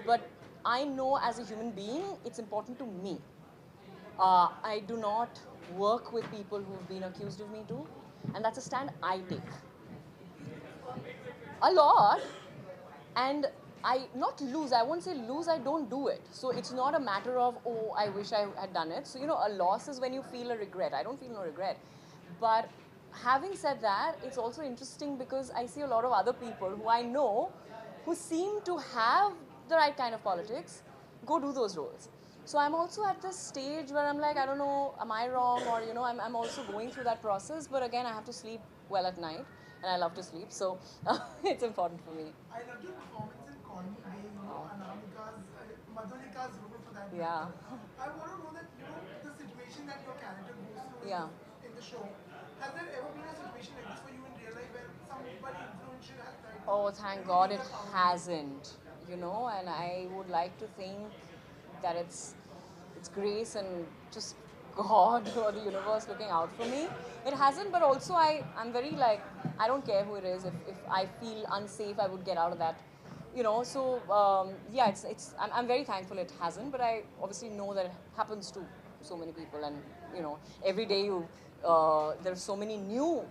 but I know as a human being it's important to me. I do not work with people who've been accused of me too, and that's a stand I take. A lot. And I not lose, I won't say lose, I don't do it. So it's not a matter of, oh, I wish I had done it. So, you know, a loss is when you feel a regret. I don't feel no regret. But having said that, it's also interesting because I see a lot of other people who I know who seem to have the right kind of politics go do those roles. So I'm also at this stage where I'm like, I don't know, am I wrong? Or, you know, I'm also going through that process. But again, I have to sleep well at night. And I love to sleep. So it's important for me. I love your performance in Call Me Babe, you know, Anamika's, Madhulika's role for that. Yeah. I want to know that, you know, the situation that your character goes through in the show, has there ever been a situation like this for you in real life where somebody influential has tried to... Oh, thank God it hasn't, you know, and I would like to think that it's grace and just God or the universe looking out for me. It hasn't, but also I'm very like, I don't care who it is. If I feel unsafe, I would get out of that, you know. So yeah, I'm very thankful it hasn't, but I obviously know that it happens to so many people, and you know, every day there's so many new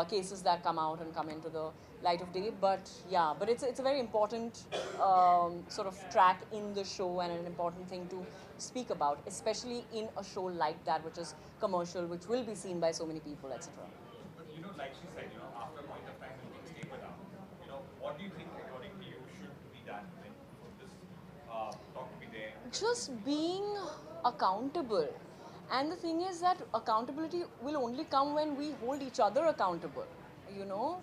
cases that come out and come into the light of day. But yeah, but it's a very important sort of track in the show and an important thing to speak about, especially in a show like that, which is commercial, which will be seen by so many people, etc. But you know, like she said, you know, after a point of time when things taper down, you know, what do you think, according to you, should be done when this talk to be there? Just being accountable. And the thing is that accountability will only come when we hold each other accountable, you know.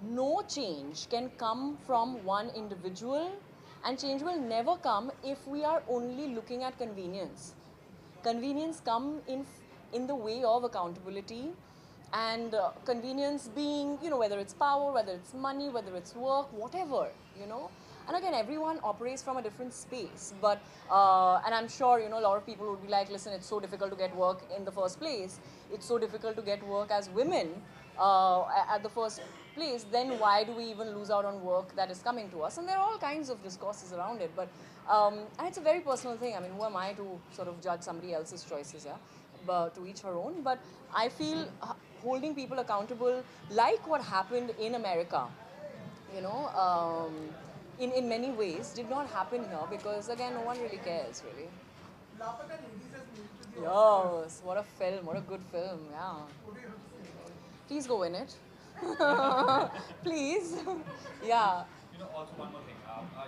No change can come from one individual, and change will never come if we are only looking at convenience. Convenience in the way of accountability and convenience being, you know, whether it's power, whether it's money, whether it's work, whatever, you know. And again, everyone operates from a different space, but, and I'm sure, you know, a lot of people would be like, listen, it's so difficult to get work in the first place. It's so difficult to get work as women at the first place. Then why do we even lose out on work that is coming to us? And there are all kinds of discourses around it, but, and it's a very personal thing. I mean, who am I to sort of judge somebody else's choices, yeah? But to each her own. But I feel holding people accountable, like what happened in America, you know, in many ways, did not happen here because, again, no one really cares, really. Yes, what a film, what a good film, yeah. Please go in it. Please. Yeah. You know, also one more thing.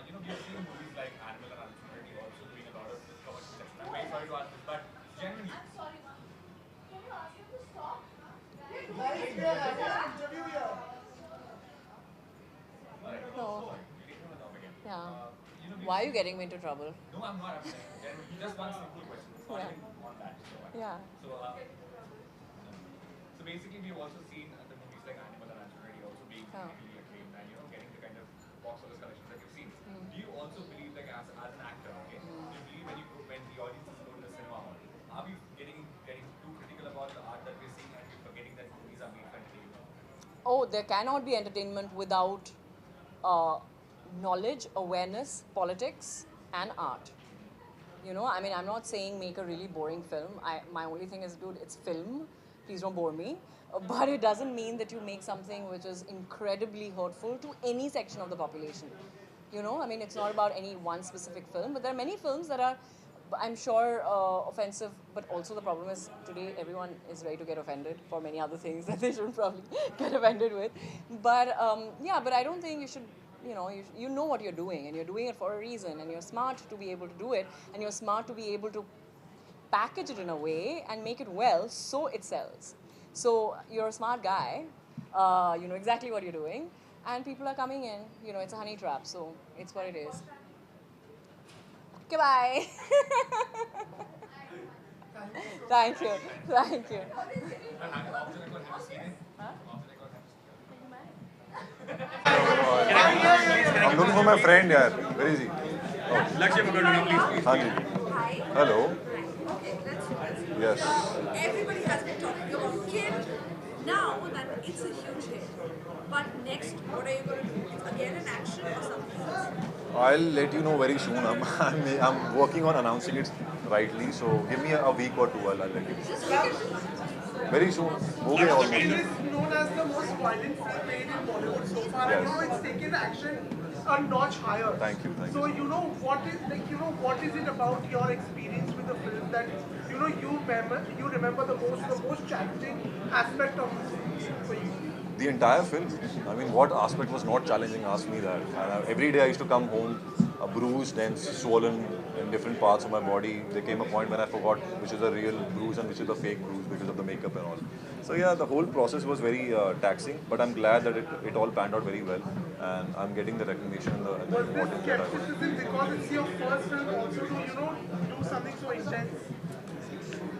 You know, we've seen movies like Animal and Uncertainty also doing a lot of commercial sex. I'm very sorry to ask this, but generally... I'm sorry, ma'am. Can you ask him to stop? No. Yeah. Why are you getting me into trouble? No, I'm not. I'm saying, just one simple question. Following on that. Yeah. So basically, we've also seen the movies like Animal and Uncertainty also being critically acclaimed and, you know, getting the kind of box office collections that you've seen. Do you also believe, like, as an actor, okay, do you believe when the audiences go to the cinema hall, are we getting too critical about the art that we're seeing and we're forgetting that movies are made for entertainment? Oh, there cannot be entertainment without knowledge, awareness, politics, and art. You know, I mean, I'm not saying make a really boring film. My only thing is, dude, it's film. Please don't bore me. But it doesn't mean that you make something which is incredibly hurtful to any section of the population. You know, I mean, it's not about any one specific film, but there are many films that are, I'm sure, offensive, but also the problem is today everyone is ready to get offended for many other things that they shouldn't probably get offended with. But yeah, but I don't think you should, you know, you know what you're doing and you're doing it for a reason and you're smart to be able to do it and you're smart to be able to package it in a way and make it well so it sells. So you're a smart guy, you know exactly what you're doing and people are coming in, you know, it's a honey trap, so it's what it is. Okay, bye. Thank you. Thank you. I'm looking for my friend, yaar. Where is he? Oh. Haan ji. Hello. Okay, let's Yes. Everybody has been talking about Kid. Now that it's a huge hit. But next, what are you going to do? It's again an action or something else? I'll let you know very soon. I'm working on announcing it rightly, so give me a week or two. I'll let you know. Very soon. It is known as the most violent film made in Bollywood so far. Yes. And you know it's taken action a notch higher. Thank you. So you know what is it about your experience with the film that you know you remember the most challenging aspect of the film for you? The entire film. I mean, what aspect was not challenging? Ask me that. And every day I used to come home bruised and swollen in different parts of my body. There came a point when I forgot which is a real bruise and which is a fake bruise because of the makeup and all. So yeah, the whole process was very taxing, but I'm glad that it all panned out very well, and I'm getting the recognition and the importance that I was. Because it's your first film also to do something so intense.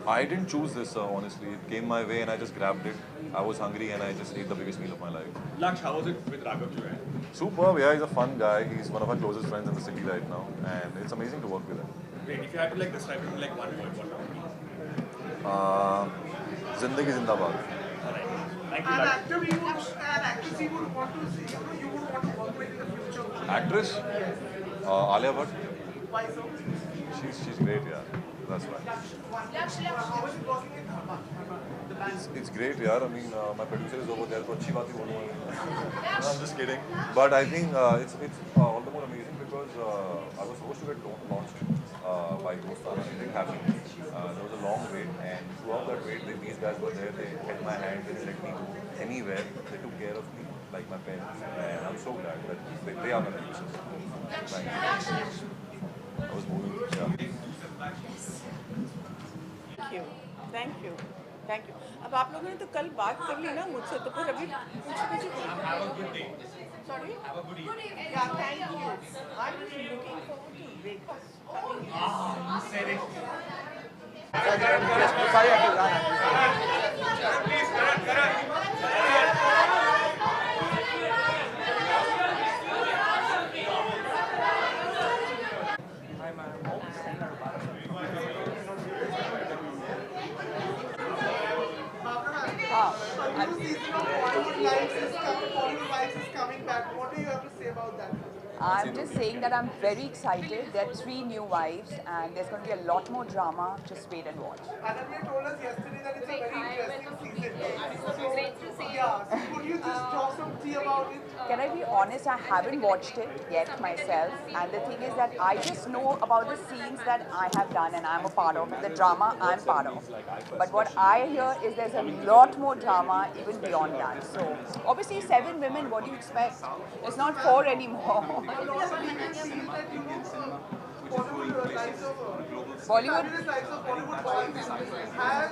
I didn't choose this, honestly. It came my way and I just grabbed it. I was hungry and I just ate the biggest meal of my life. Laksh, how was it with Raghav Juel? Superb, yeah, he's a fun guy. He's one of our closest friends in the city right now, and it's amazing to work with him. Wait, if you had to like describe him in like one word, what would it be? Zindagi Zindabad. Thank you, An Laksh. actor an actress you would want to see, you would want to work with in the future. Actress? Alia Bhatt. Why so? She's great, yeah. That's why. How is it working in Dhaba? It's great, yeah. I mean, my producer is over there, so अच्छी बात ही बोलूँगा. No, I'm just kidding. But I think it's all the more amazing because I was supposed to get launched by Dostana. It didn't happen. There was a long wait, and throughout that wait, these guys were there. They held my hand. They let me go anywhere. They took care of me like my parents, and I'm so glad that they are my producers. Thank you. I was moving. Yeah. Thank you. Thank you. Thank you. अब आप लोगों ने तो कल बात कर ली ना मुझसे तो फिर अभी कुछ Have a good day. Sorry? Have a good evening. Yeah, thank you. I'm just looking forward to breakfast. You said it. A new season of Bollywood Lives is coming back. What do you have to say about that? I'm just saying that I'm very excited. There are 3 new wives and there's going to be a lot more drama. Just wait and watch. Ananya told us yesterday that it's a very interesting season. Yeah, so could you just drop some tea about it? Can I be honest? I haven't watched it yet myself. And the thing is that I just know about the scenes that I have done and I'm a part of. The drama I'm part of. But what I hear is there's a lot more drama even beyond that. So obviously 7 women, what do you expect? It's not 4 anymore. Bollywood has,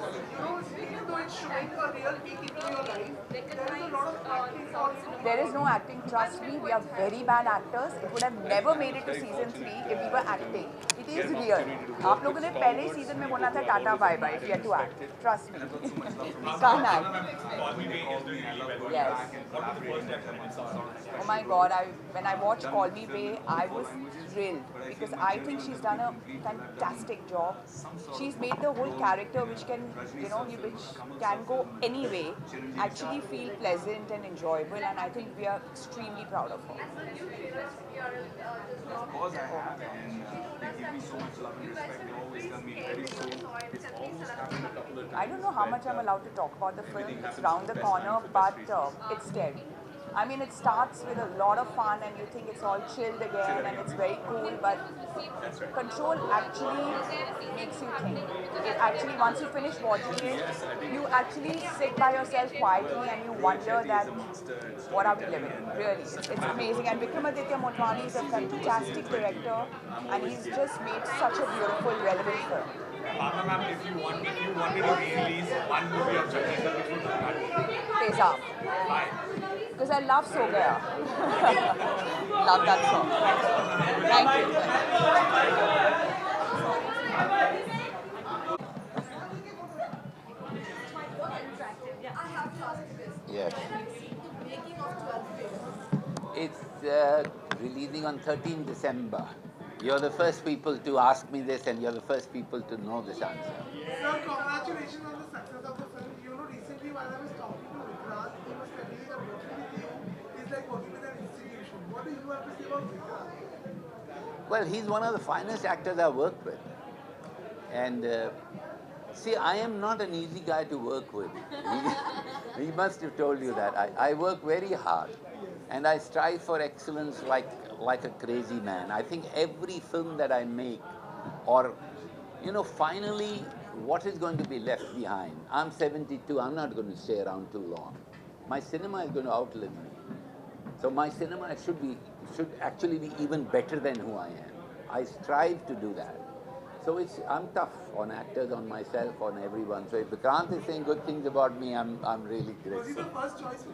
even though it's showing a real peek into your life, there is a lot of acting for you. There is no acting, trust me, we are very bad actors. It would have never made it to season 3 if we were acting. It is real. आप लोगों ने पहले season में बोला था tata bye bye if you had to act. Trust me. Can't act. Yes. Oh my God, when I watched Call Me Bay, I was thrilled because I think she's done a fantastic job. She's made the whole character which can, which can go any way, actually feel pleasant and enjoyable, and I think we are extremely proud of her. Of course I have, and they give me so much love and respect. They always tell me very soon. It's almost happened a couple of times. I don't know how much I'm allowed to talk about the film. It's round the corner, but it's scary. I mean, it starts with a lot of fun and you think it's all chilled again and it's very cool, but Control actually makes you think. It actually, once you finish watching it, you actually sit by yourself quietly and you wonder that, what are we living? Really. It's amazing. And Vikramaditya Motwani is a fantastic director and he's just made such a beautiful, relevant film. Bhawna ma'am, if you wanted to re-release one movie of Chakisa, which would that? Pesap. Why? Because I love So Gaya. Love that song. Thank you. Yes. It's releasing on 13 December. You're the first people to ask me this and you're the first people to know this answer. Sir, congratulations on the success of the film. Recently while I was talking to Vikrant, he was telling me that working with you is like working with an institution. What do you have to say about Vikrant? Well, he's one of the finest actors I've worked with. And see, I am not an easy guy to work with. He must have told you that. I work very hard and I strive for excellence like a crazy man. I think every film that I make, or, finally, what is going to be left behind? I'm 72, I'm not going to stay around too long. My cinema is going to outlive me. So my cinema should actually be even better than who I am. I strive to do that. So I'm tough on actors, on myself, on everyone. So if Vikrant is saying good things about me, I'm really grateful. Was he the first choice for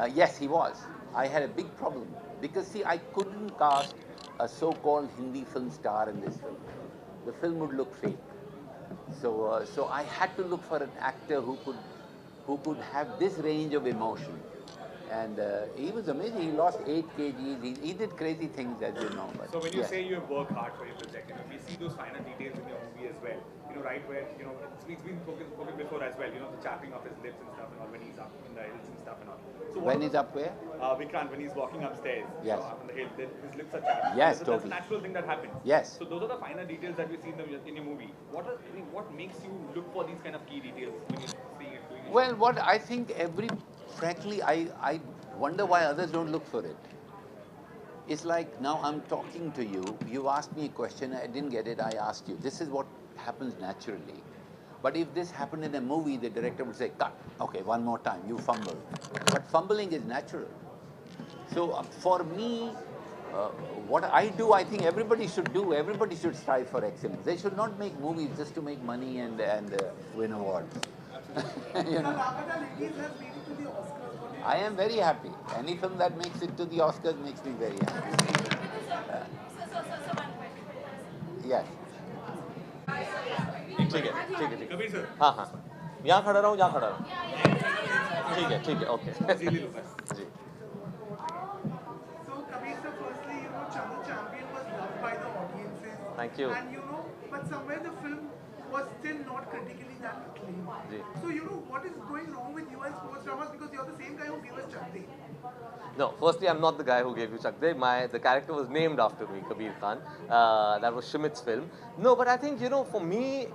you? Yes, he was. I had a big problem because see, I couldn't cast a so-called Hindi film star in this film. The film would look fake. So I had to look for an actor who could have this range of emotion. And he was amazing. He lost 8 kgs. He did crazy things, as you know. But so when you say you work hard for your project, we see those finer details in your movie as well. Right where, it's been spoken before as well, the chapping of his lips and stuff and all, when he's up in the hills and stuff and all. So when he's up where? Vikrant, when he's walking upstairs, yes. Up on the hill, his lips are chapped. Yes, so totally. That's a natural thing that happens. Yes. So those are the finer details that we see in your movie. What makes you look for these kind of key details when you're seeing it, doing it? Well, what I think frankly, I wonder why others don't look for it. It's like now I'm talking to you, you asked me a question, I didn't get it, I asked you. This is what happens naturally. But if this happened in a movie, the director would say, cut, okay, one more time, you fumbled. But fumbling is natural. So for me, what I do, I think everybody should do. Everybody should strive for excellence. They should not make movies just to make money and win awards. I am very happy. Any film that makes it to the Oscars makes me very happy. Yes. ठीक है ठीक है ठीक है हाँ हाँ यहाँ खड़ा रहा हूँ जहाँ खड़ा रहा हूँ ठीक है okay ji So Kabir sir, firstly, Chandu Champion was loved by the audiences. Thank you. And but somewhere the film was still not critically that acclaimed. जी So what is going wrong with you and sports dramas, because you're the same guy who gave us Chak De. No, firstly, I'm not the guy who gave you Chak De. The character was named after me, Kabir Khan. That was Shimit's film. No, but I think, for me,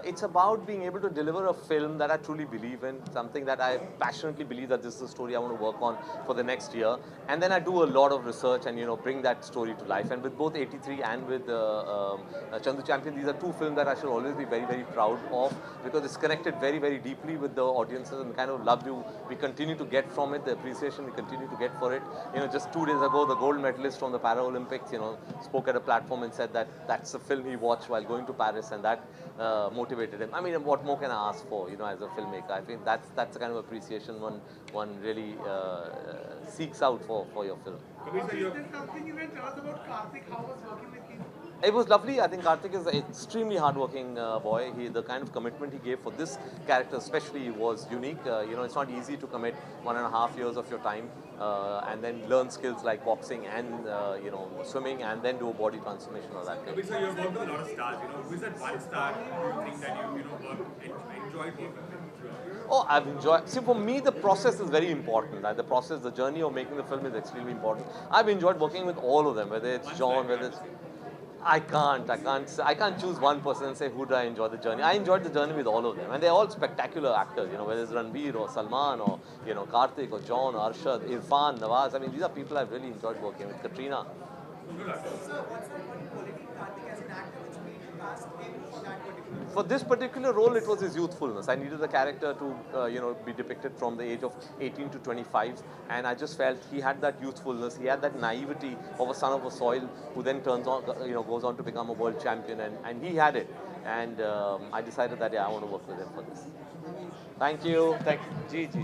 it's about being able to deliver a film that I truly believe in, something that I passionately believe that this is a story I want to work on for the next year. And then I do a lot of research and, bring that story to life. And with both 83 and with Chandu Champion, these are two films that I should always be very, very proud of, because it's connected very, very deeply with the audiences and the kind of love we continue to get from it, the appreciation we continue to get for it. Just 2 days ago, the gold medalist from the Paralympics, spoke at a platform and said that that's the film he watched while going to Paris, and that motivated him. I mean, what more can I ask for, as a filmmaker? I think that's the kind of appreciation one really seeks out for your film. Is there something you can tell us about Karthik? How was working with him? It was lovely. I think Karthik is an extremely hardworking boy. The kind of commitment he gave for this character especially was unique. It's not easy to commit 1.5 years of your time and then learn skills like boxing and swimming, and then do a body transformation or that. Kabir sir, you've worked with a lot of stars. Who is that one star you think that you enjoyed working with? Oh, I've enjoyed. See, for me, the process is very important. The process, the journey of making the film is extremely important. I've enjoyed working with all of them, whether it's John, whether it's... I can't choose one person and say who do I enjoy the journey. I enjoyed the journey with all of them, and they're all spectacular actors. Whether it's Ranveer or Salman or Karthik or John, Arshad, Irfan, Nawaz. I mean, these are people I've really enjoyed working with. Katrina. For this particular role, it was his youthfulness. I needed the character to, be depicted from the age of 18 to 25, and I just felt he had that youthfulness. He had that naivety of a son of a soil who then turns on, goes on to become a world champion, and he had it. And I decided that I want to work with him for this. Thank you. Thank you. G.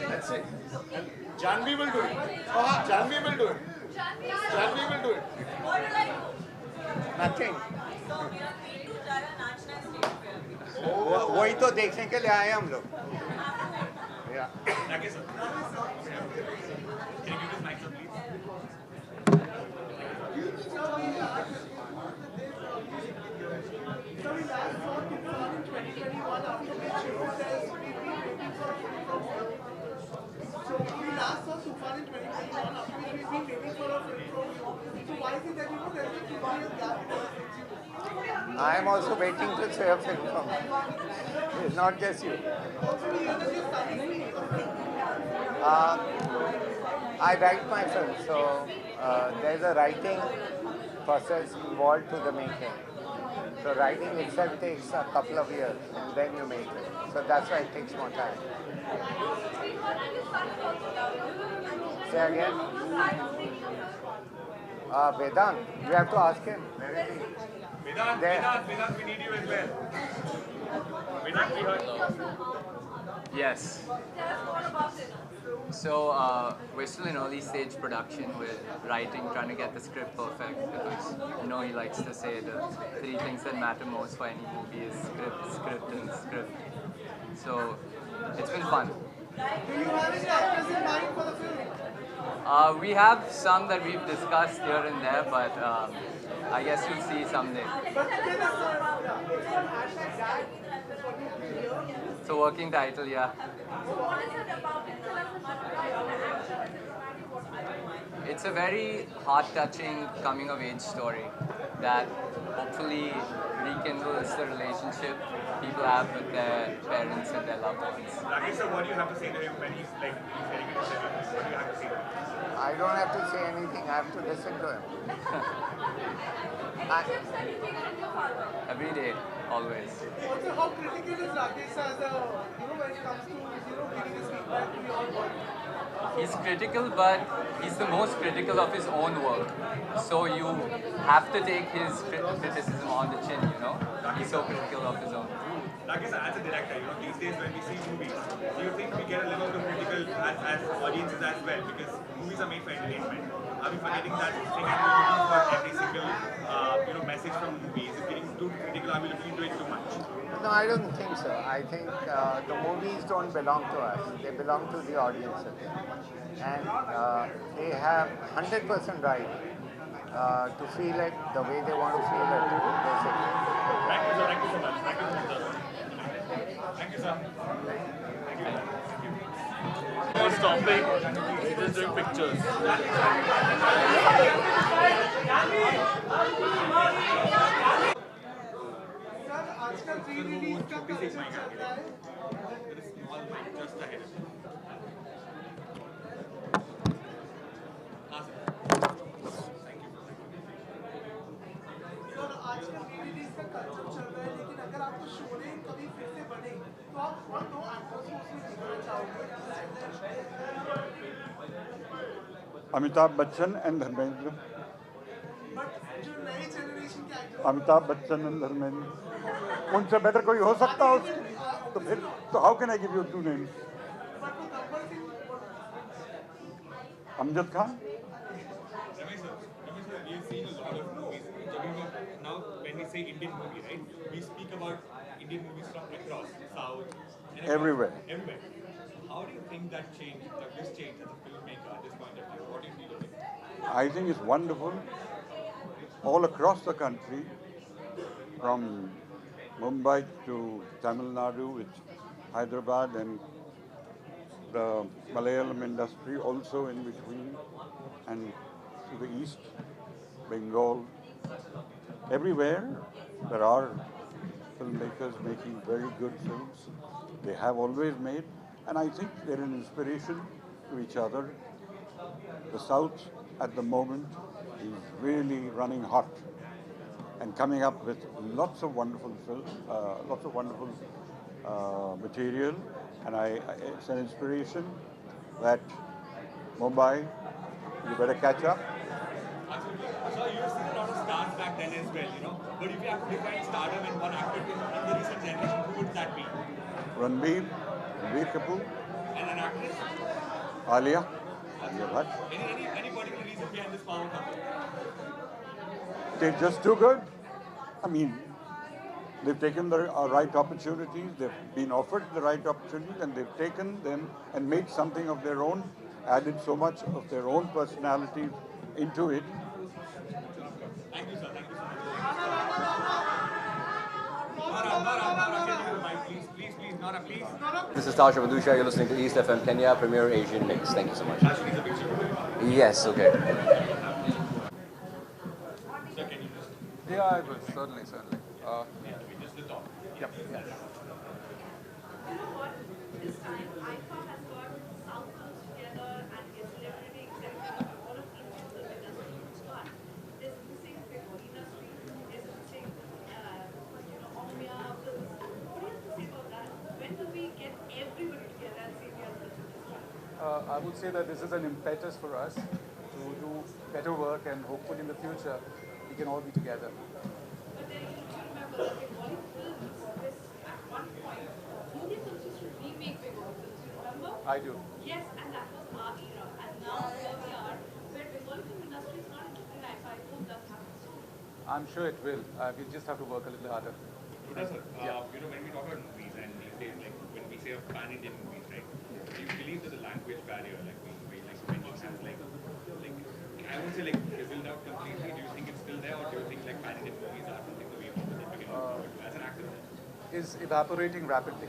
That's it. And Janvi will do it. Janvi will do it. Janvi will do it. Nothing. वही तो देखने के लिए आए हम लोग. I am also waiting to see a film from you. It's not just you. I write my film, so there's a writing process involved to the making. So writing itself takes a couple of years, and then you make it. So that's why it takes more time. Say again? Vedant, you have to ask him. Vedant, we need you as well. Vedant, we heard. Yes. So we're still in early stage production with writing, trying to get the script perfect, because he likes to say the 3 things that matter most for any movie is script, script, and script. So it's been fun. Do you have any actors in mind for the film? We have some that we've discussed here and there, but I guess you'll see someday. It's a working title, yeah. It's a very heart-touching coming-of-age story. that hopefully rekindles the relationship people have with their parents and their loved ones. Rakesh sir, what do you have to say to him when he's like heading into cinema? What do you have to say to him? I don't have to say anything. I have to listen to him. Every day, always. Also, how critical is Rakesh as a, when it comes to, giving his feedback to your work? He's critical, but he's the most critical of his own work. So you have to take his criticism on the chin, He's so critical of his own. Rakesh, as a director, these days when we see movies, do you think we get a little too critical as audiences as well? Because movies are made for entertainment. Are we forgetting that thing and we're looking for every single, message from movies? Is it getting too critical? Are we looking into it too much? No, I don't think so. I think the movies don't belong to us. They belong to the audiences. And they have 100% right to feel it the way they want to feel it, basically. Thank you, sir. Thank you so much. Thank you so much, sir. Thank you, sir. Thank you. On topic, we're just doing pictures. आजकल 3 release का culture चल रहा है Small mic just ahead. Sir आजकल 3 release का culture चल रहा है लेकिन अगर आपको शोले कभी फिर से बने तो आप कौन दो एक्टर्स को उसमें देखना चाहोगे अमिताभ बच्चन एंड धर्मेंद्र बट जो नए जनरेशन के एक्टर्स अमिताभ बच्चन एंड धर्मेंद्र उनसे बेटर कोई हो सकता हो तो फिर तो how can I give you 2 names Amjad Khan Ramesh sir, we have seen a lot of movies. Now, when we say Indian movie, right, we speak about Indian movies from across South and Everywhere. Everywhere. How do you think that change, this change as a filmmaker at this point of view? What do you feel of it? I think it's wonderful all across the country, from Mumbai to Tamil Nadu with Hyderabad and the Malayalam industry also in between, and to the east, Bengal. Everywhere there are filmmakers making very good films. They have always made, and I think they're an inspiration to each other. The South at the moment is really running hot and coming up with lots of wonderful material, and it's an inspiration that Mumbai, you better catch up. So you've seen a lot of stars back then as well, But if you have to define stardom in one actor in the recent generation, who would that be? Ranbir Kapoor, And an actress? Alia Bhatt. Any particular reason behind this power couple? They're just too good. I mean, they've taken the right opportunities, they've been offered the right opportunities, and they've taken them and made something of their own, added so much of their own personalities into it. Thank you, sir. Thank you so much. Nora, please. This is Tasha Vadusha. You're listening to East FM Kenya Premier Asian Mix. Thank you so much. Yes, okay. Yeah, I will. Certainly. Just the top. Yep. This time, IFA has got South films together and is celebrating all of Indian film industry. But there's missing Pagoda Street, there's missing, Omnia films. What do you have to say about that? When do we get everybody together and see the other film industry? I would say that this is an impetus for us to do better work, and hopefully in the future we can all be together. But then you need to remember that Bengali films always, at one point, Hindi films used to remake Bengali films, you remember? I do. Yes, and that was our era. And now here we are, where Bengali film industry is not interested in IFA. I hope that happens soon. I'm sure it will. We just have to work a little harder. Sir, when we talk about movies and these days, like when we say of pan-Indian movies, right? Do you believe there's a language barrier, like when you have I won't say like fizzled out completely. Do you think it's still there, or do you think like pan-Indian movies are something that we have to look forward to as an actor? Is evaporating rapidly.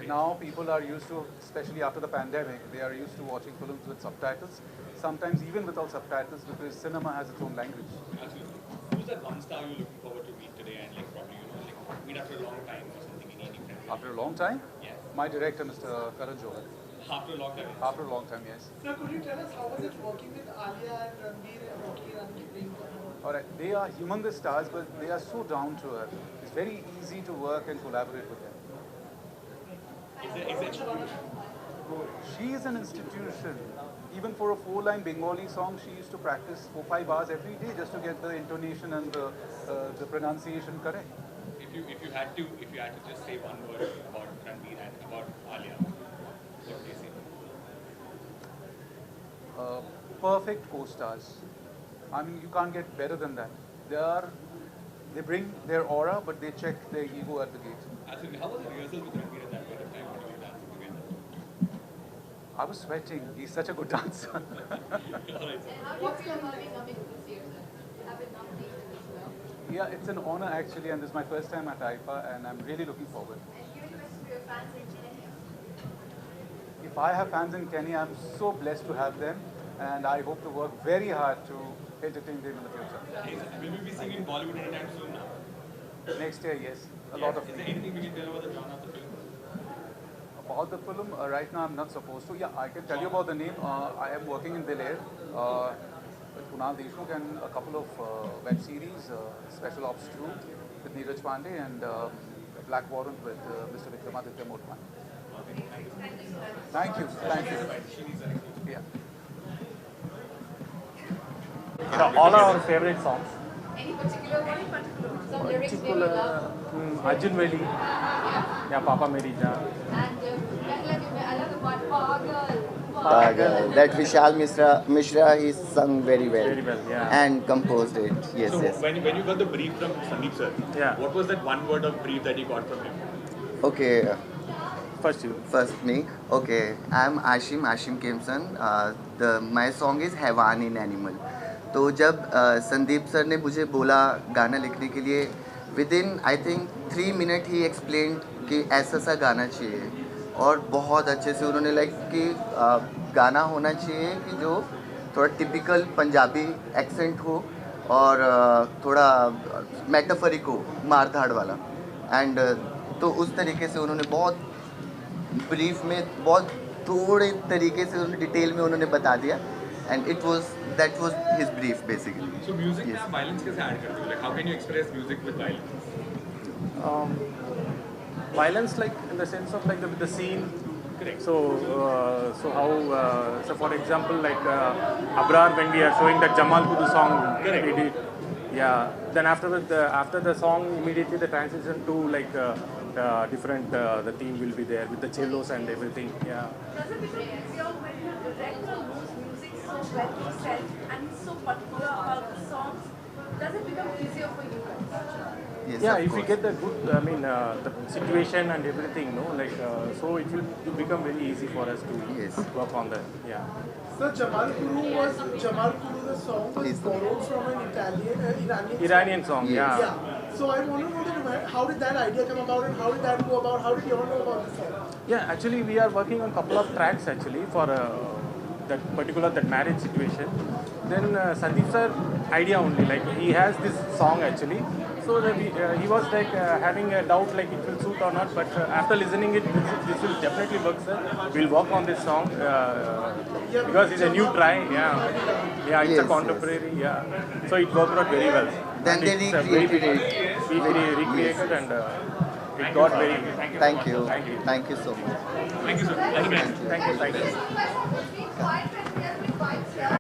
Now people are used to, especially after the pandemic, they are used to watching films with subtitles, sometimes even without subtitles, because cinema has its own language. Absolutely. Who's that one star you're looking forward to meet today and like probably like meet after a long time or something in any friend? After a long time? Yeah. My director, Mr. Karan Johar. After a long time. After a long time, yes. Sir, could you tell us how was it working with Alia and Ranveer and Rocky and Priyanka? All right, they are humongous stars, but they are so down to earth. It's very easy to work and collaborate with them. She is an institution. Even for a 4-line Bengali song, she used to practice 4-5 hours every day just to get the intonation and the pronunciation correct. If you had to just say one word about Ranveer and about Alia, what would you say? Perfect co-stars. I mean, you can't get better than that. They bring their aura, but they check their ego at the gate. Absolutely. How was the rehearsal with Ranveer at that point of time when you were dancing together? I was sweating. He's such a good dancer. And how do you feel about being nominated this year, sir? You have been nominated as well. Yeah, it's an honor actually, and this is my first time at IFA, and I'm really looking forward. And giving a message to your fans in Kenya. If I have fans in Kenya, I'm so blessed to have them, and I hope to work very hard to entertain them in the future. Will we be seeing in Bollywood anytime soon now? Next year, yes. A lot of. Is there anything we can tell about the genre of the film? About the film, right now I'm not supposed to. Yeah, I can tell you about the name. I am working in Dil Air with Kunal Deshmukh and a couple of web series, Special Ops 2 with Neeraj Pandey and Black Warrant with Mr. Vikramaditya Motwan. Thank you. Thank you. Yeah. All our favorite songs. Any particular one? Some lyrics maybe love? Arjun Veli. Yeah, Papa Meri Jaan. And I love the part Pagal. Pagal. That Vishal Mishra, he sung very well. Very well, yeah. And composed it. Yes, So yes. when you got the brief from Sandeep sir, what was that one word of brief that you got from him? Okay. First you. First me. Okay. I'm Ashim Kemson. My song is Hewan in Animal. तो जब Sandeep sir ने मुझे बोला गाना लिखने के लिए within I think 3 minute he explain कि ऐसा सा गाना चाहिए और बहुत अच्छे से उन्होंने लाइक कि गाना होना चाहिए कि जो थोड़ा टिपिकल पंजाबी एक्सेंट हो और थोड़ा मेटाफरिक हो मार धाड़ वाला एंड तो उस तरीके से उन्होंने बहुत ब्रीफ में बहुत थोड़े तरीके से उन्होंने डिटेल में उन्होंने बता दिया and that was his brief basically. So music में आप violence कैसे add करते हो? Like how can you express music with violence? Violence, like in the sense of like the scene. Correct. So how? So for example, like Abrar, when we are showing that Jamal Kudu song, Correct. we did. Yeah. Then after the song, immediately the transition to like different. The theme will be there with the cellos and everything. Yeah. Does it become easier when you direct or knows music so well himself and he's so particular about the songs? Does it become easier for you guys? Yes, yeah, if we get the good, the situation and everything, no, like so it will become very easy for us to work on that. Yeah. So Jamal Kuru, the song was borrowed from an Iranian song, yeah. So I want to know that how did that idea come about and how did that go about? How did you all know about the song? Yeah, actually we are working on a couple of tracks actually for that marriage situation. Then Sandeep sir idea only, like he has this song actually. So that he was like having a doubt like it will suit or not, but after listening it, this will definitely work, sir. We'll work on this song because it's a new try, yeah, it's a contemporary, yeah. So it worked out very well. Then they recreated it. We recreated and it got very. Thank you. Thank you so much. Thank you, sir. Thank you.